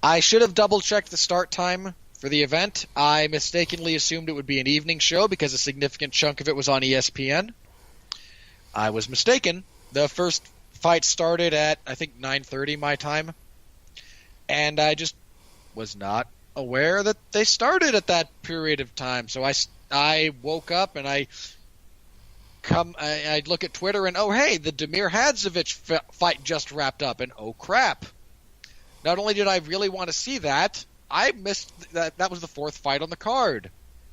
I should have double-checked the start time for the event. I mistakenly assumed it would be an evening show because a significant chunk of it was on ESPN. I was mistaken. The first fight started at, I think, 9:30 my time. And I just was not aware that they started at that period of time. So I woke up and I look at Twitter and, oh, hey, the Damir Hadzovic fight just wrapped up. And, oh, crap. Not only did I really want to see that, I missed that. That was the fourth fight on the card.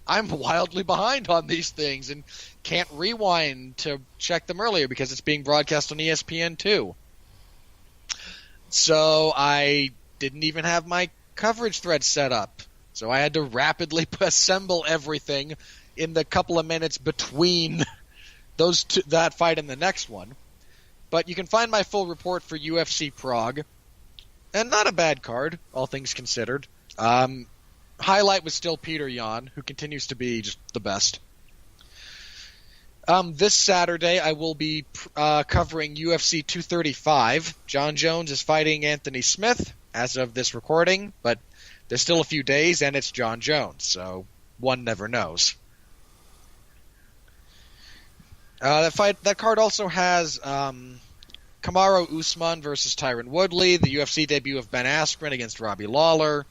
I'm wildly behind on these things and can't rewind to check them earlier because it's being broadcast on ESPN too. So I didn't even have my coverage thread set up. So I had to rapidly assemble everything in the couple of minutes between that fight and the next one. But you can find my full report for UFC Prague. And not a bad card, all things considered. Highlight was still Peter Yan, who continues to be just the best. This Saturday, I will be covering UFC 235. John Jones is fighting Anthony Smith as of this recording, but there's still a few days, and it's John Jones, so one never knows. That card also has Kamaru Usman versus Tyron Woodley, the UFC debut of Ben Askren against Robbie Lawler.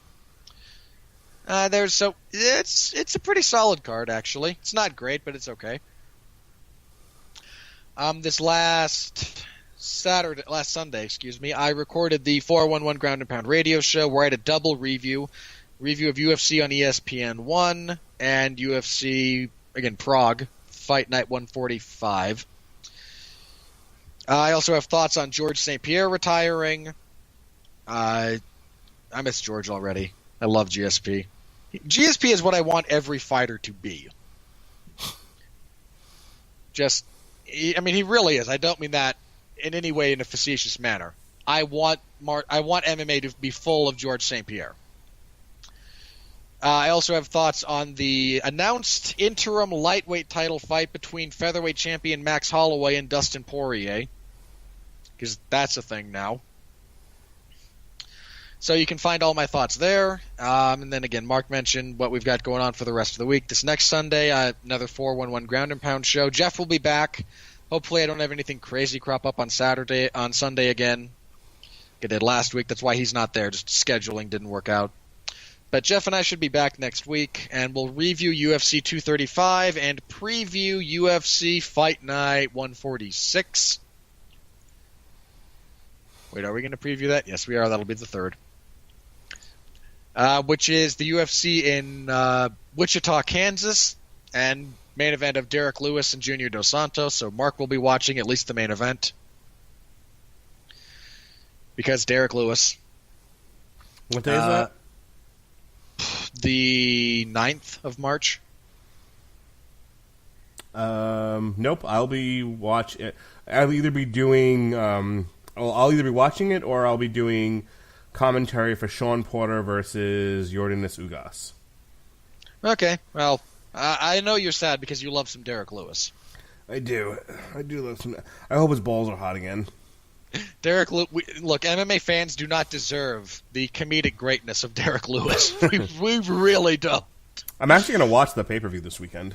It's a pretty solid card, actually. It's not great, but it's okay. This last Sunday, I recorded the 411 Ground and Pound radio show where I had a double review of UFC on ESPN 1 and UFC, again, Prague, Fight Night 145. I also have thoughts on George St. Pierre retiring. I miss George already. I love GSP. GSP is what I want every fighter to be. He really is. I don't mean that in any way in a facetious manner. I want MMA to be full of George St. Pierre. I also have thoughts on the announced interim lightweight title fight between featherweight champion Max Holloway and Dustin Poirier, because that's a thing now. So you can find all my thoughts there. And then again, Mark mentioned what we've got going on for the rest of the week. This next Sunday, another 411 Ground and Pound show. Jeff will be back. Hopefully I don't have anything crazy crop up on Sunday again. I did last week. That's why he's not there. Just scheduling didn't work out. But Jeff and I should be back next week, and we'll review UFC 235 and preview UFC Fight Night 146. Wait, are we going to preview that? Yes, we are. That'll be the third. Which is the UFC in Wichita, Kansas, and main event of Derek Lewis and Junior Dos Santos. So Mark will be watching at least the main event. Because Derek Lewis. What day is that? The 9th of March. Nope. I'll be I'll either be doing. I'll either be watching it or I'll be doing commentary for Sean Porter versus Yordanis Ugas. Okay. Well, I know you're sad because you love some Derek Lewis. I do. I do love some. I hope his balls are hot again. Look, MMA fans do not deserve the comedic greatness of Derek Lewis. we really don't. I'm actually going to watch the pay-per-view this weekend.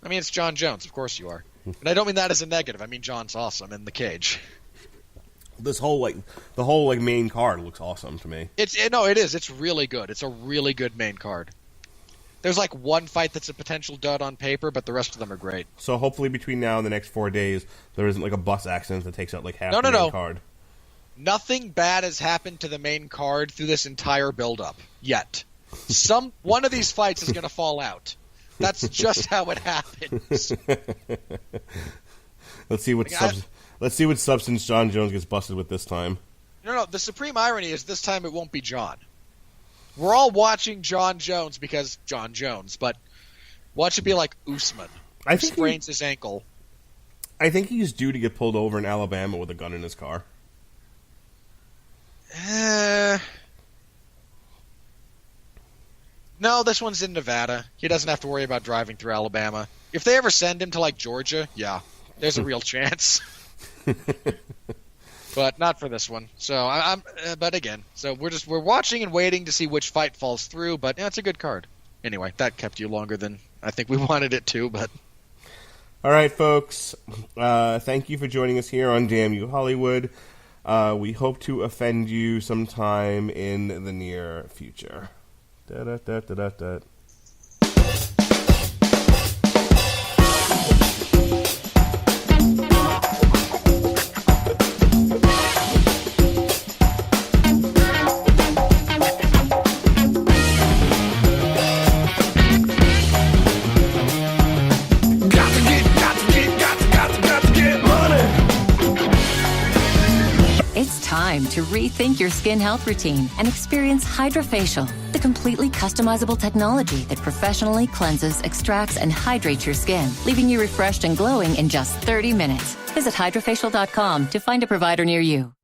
I mean, it's John Jones. Of course you are. And I don't mean that as a negative. I mean, John's awesome in the cage. The whole main card looks awesome to me. It is. It's really good. It's a really good main card. There's like one fight that's a potential dud on paper, but the rest of them are great. So hopefully between now and the next 4 days, there isn't like a bus accident that takes out like half the main card. Nothing bad has happened to the main card through this entire build-up yet. One of these fights is going to fall out. That's just how it happens. Let's see what substance John Jones gets busted with this time. No. The supreme irony is this time it won't be John. We're all watching John Jones because John Jones, but watch it be like Usman. I think sprains his ankle. I think he's due to get pulled over in Alabama with a gun in his car. No, this one's in Nevada. He doesn't have to worry about driving through Alabama. If they ever send him to like Georgia, yeah, there's a real chance. But not for this one. So but again, so we're watching and waiting to see which fight falls through. But yeah, it's a good card. Anyway, that kept you longer than I think we wanted it to. But all right, folks. Thank you for joining us here on Damn You Hollywood. We hope to offend you sometime in the near future. Da da da da da da. Time to rethink your skin health routine and experience HydraFacial, the completely customizable technology that professionally cleanses, extracts, and hydrates your skin, leaving you refreshed and glowing in just 30 minutes. Visit HydraFacial.com to find a provider near you.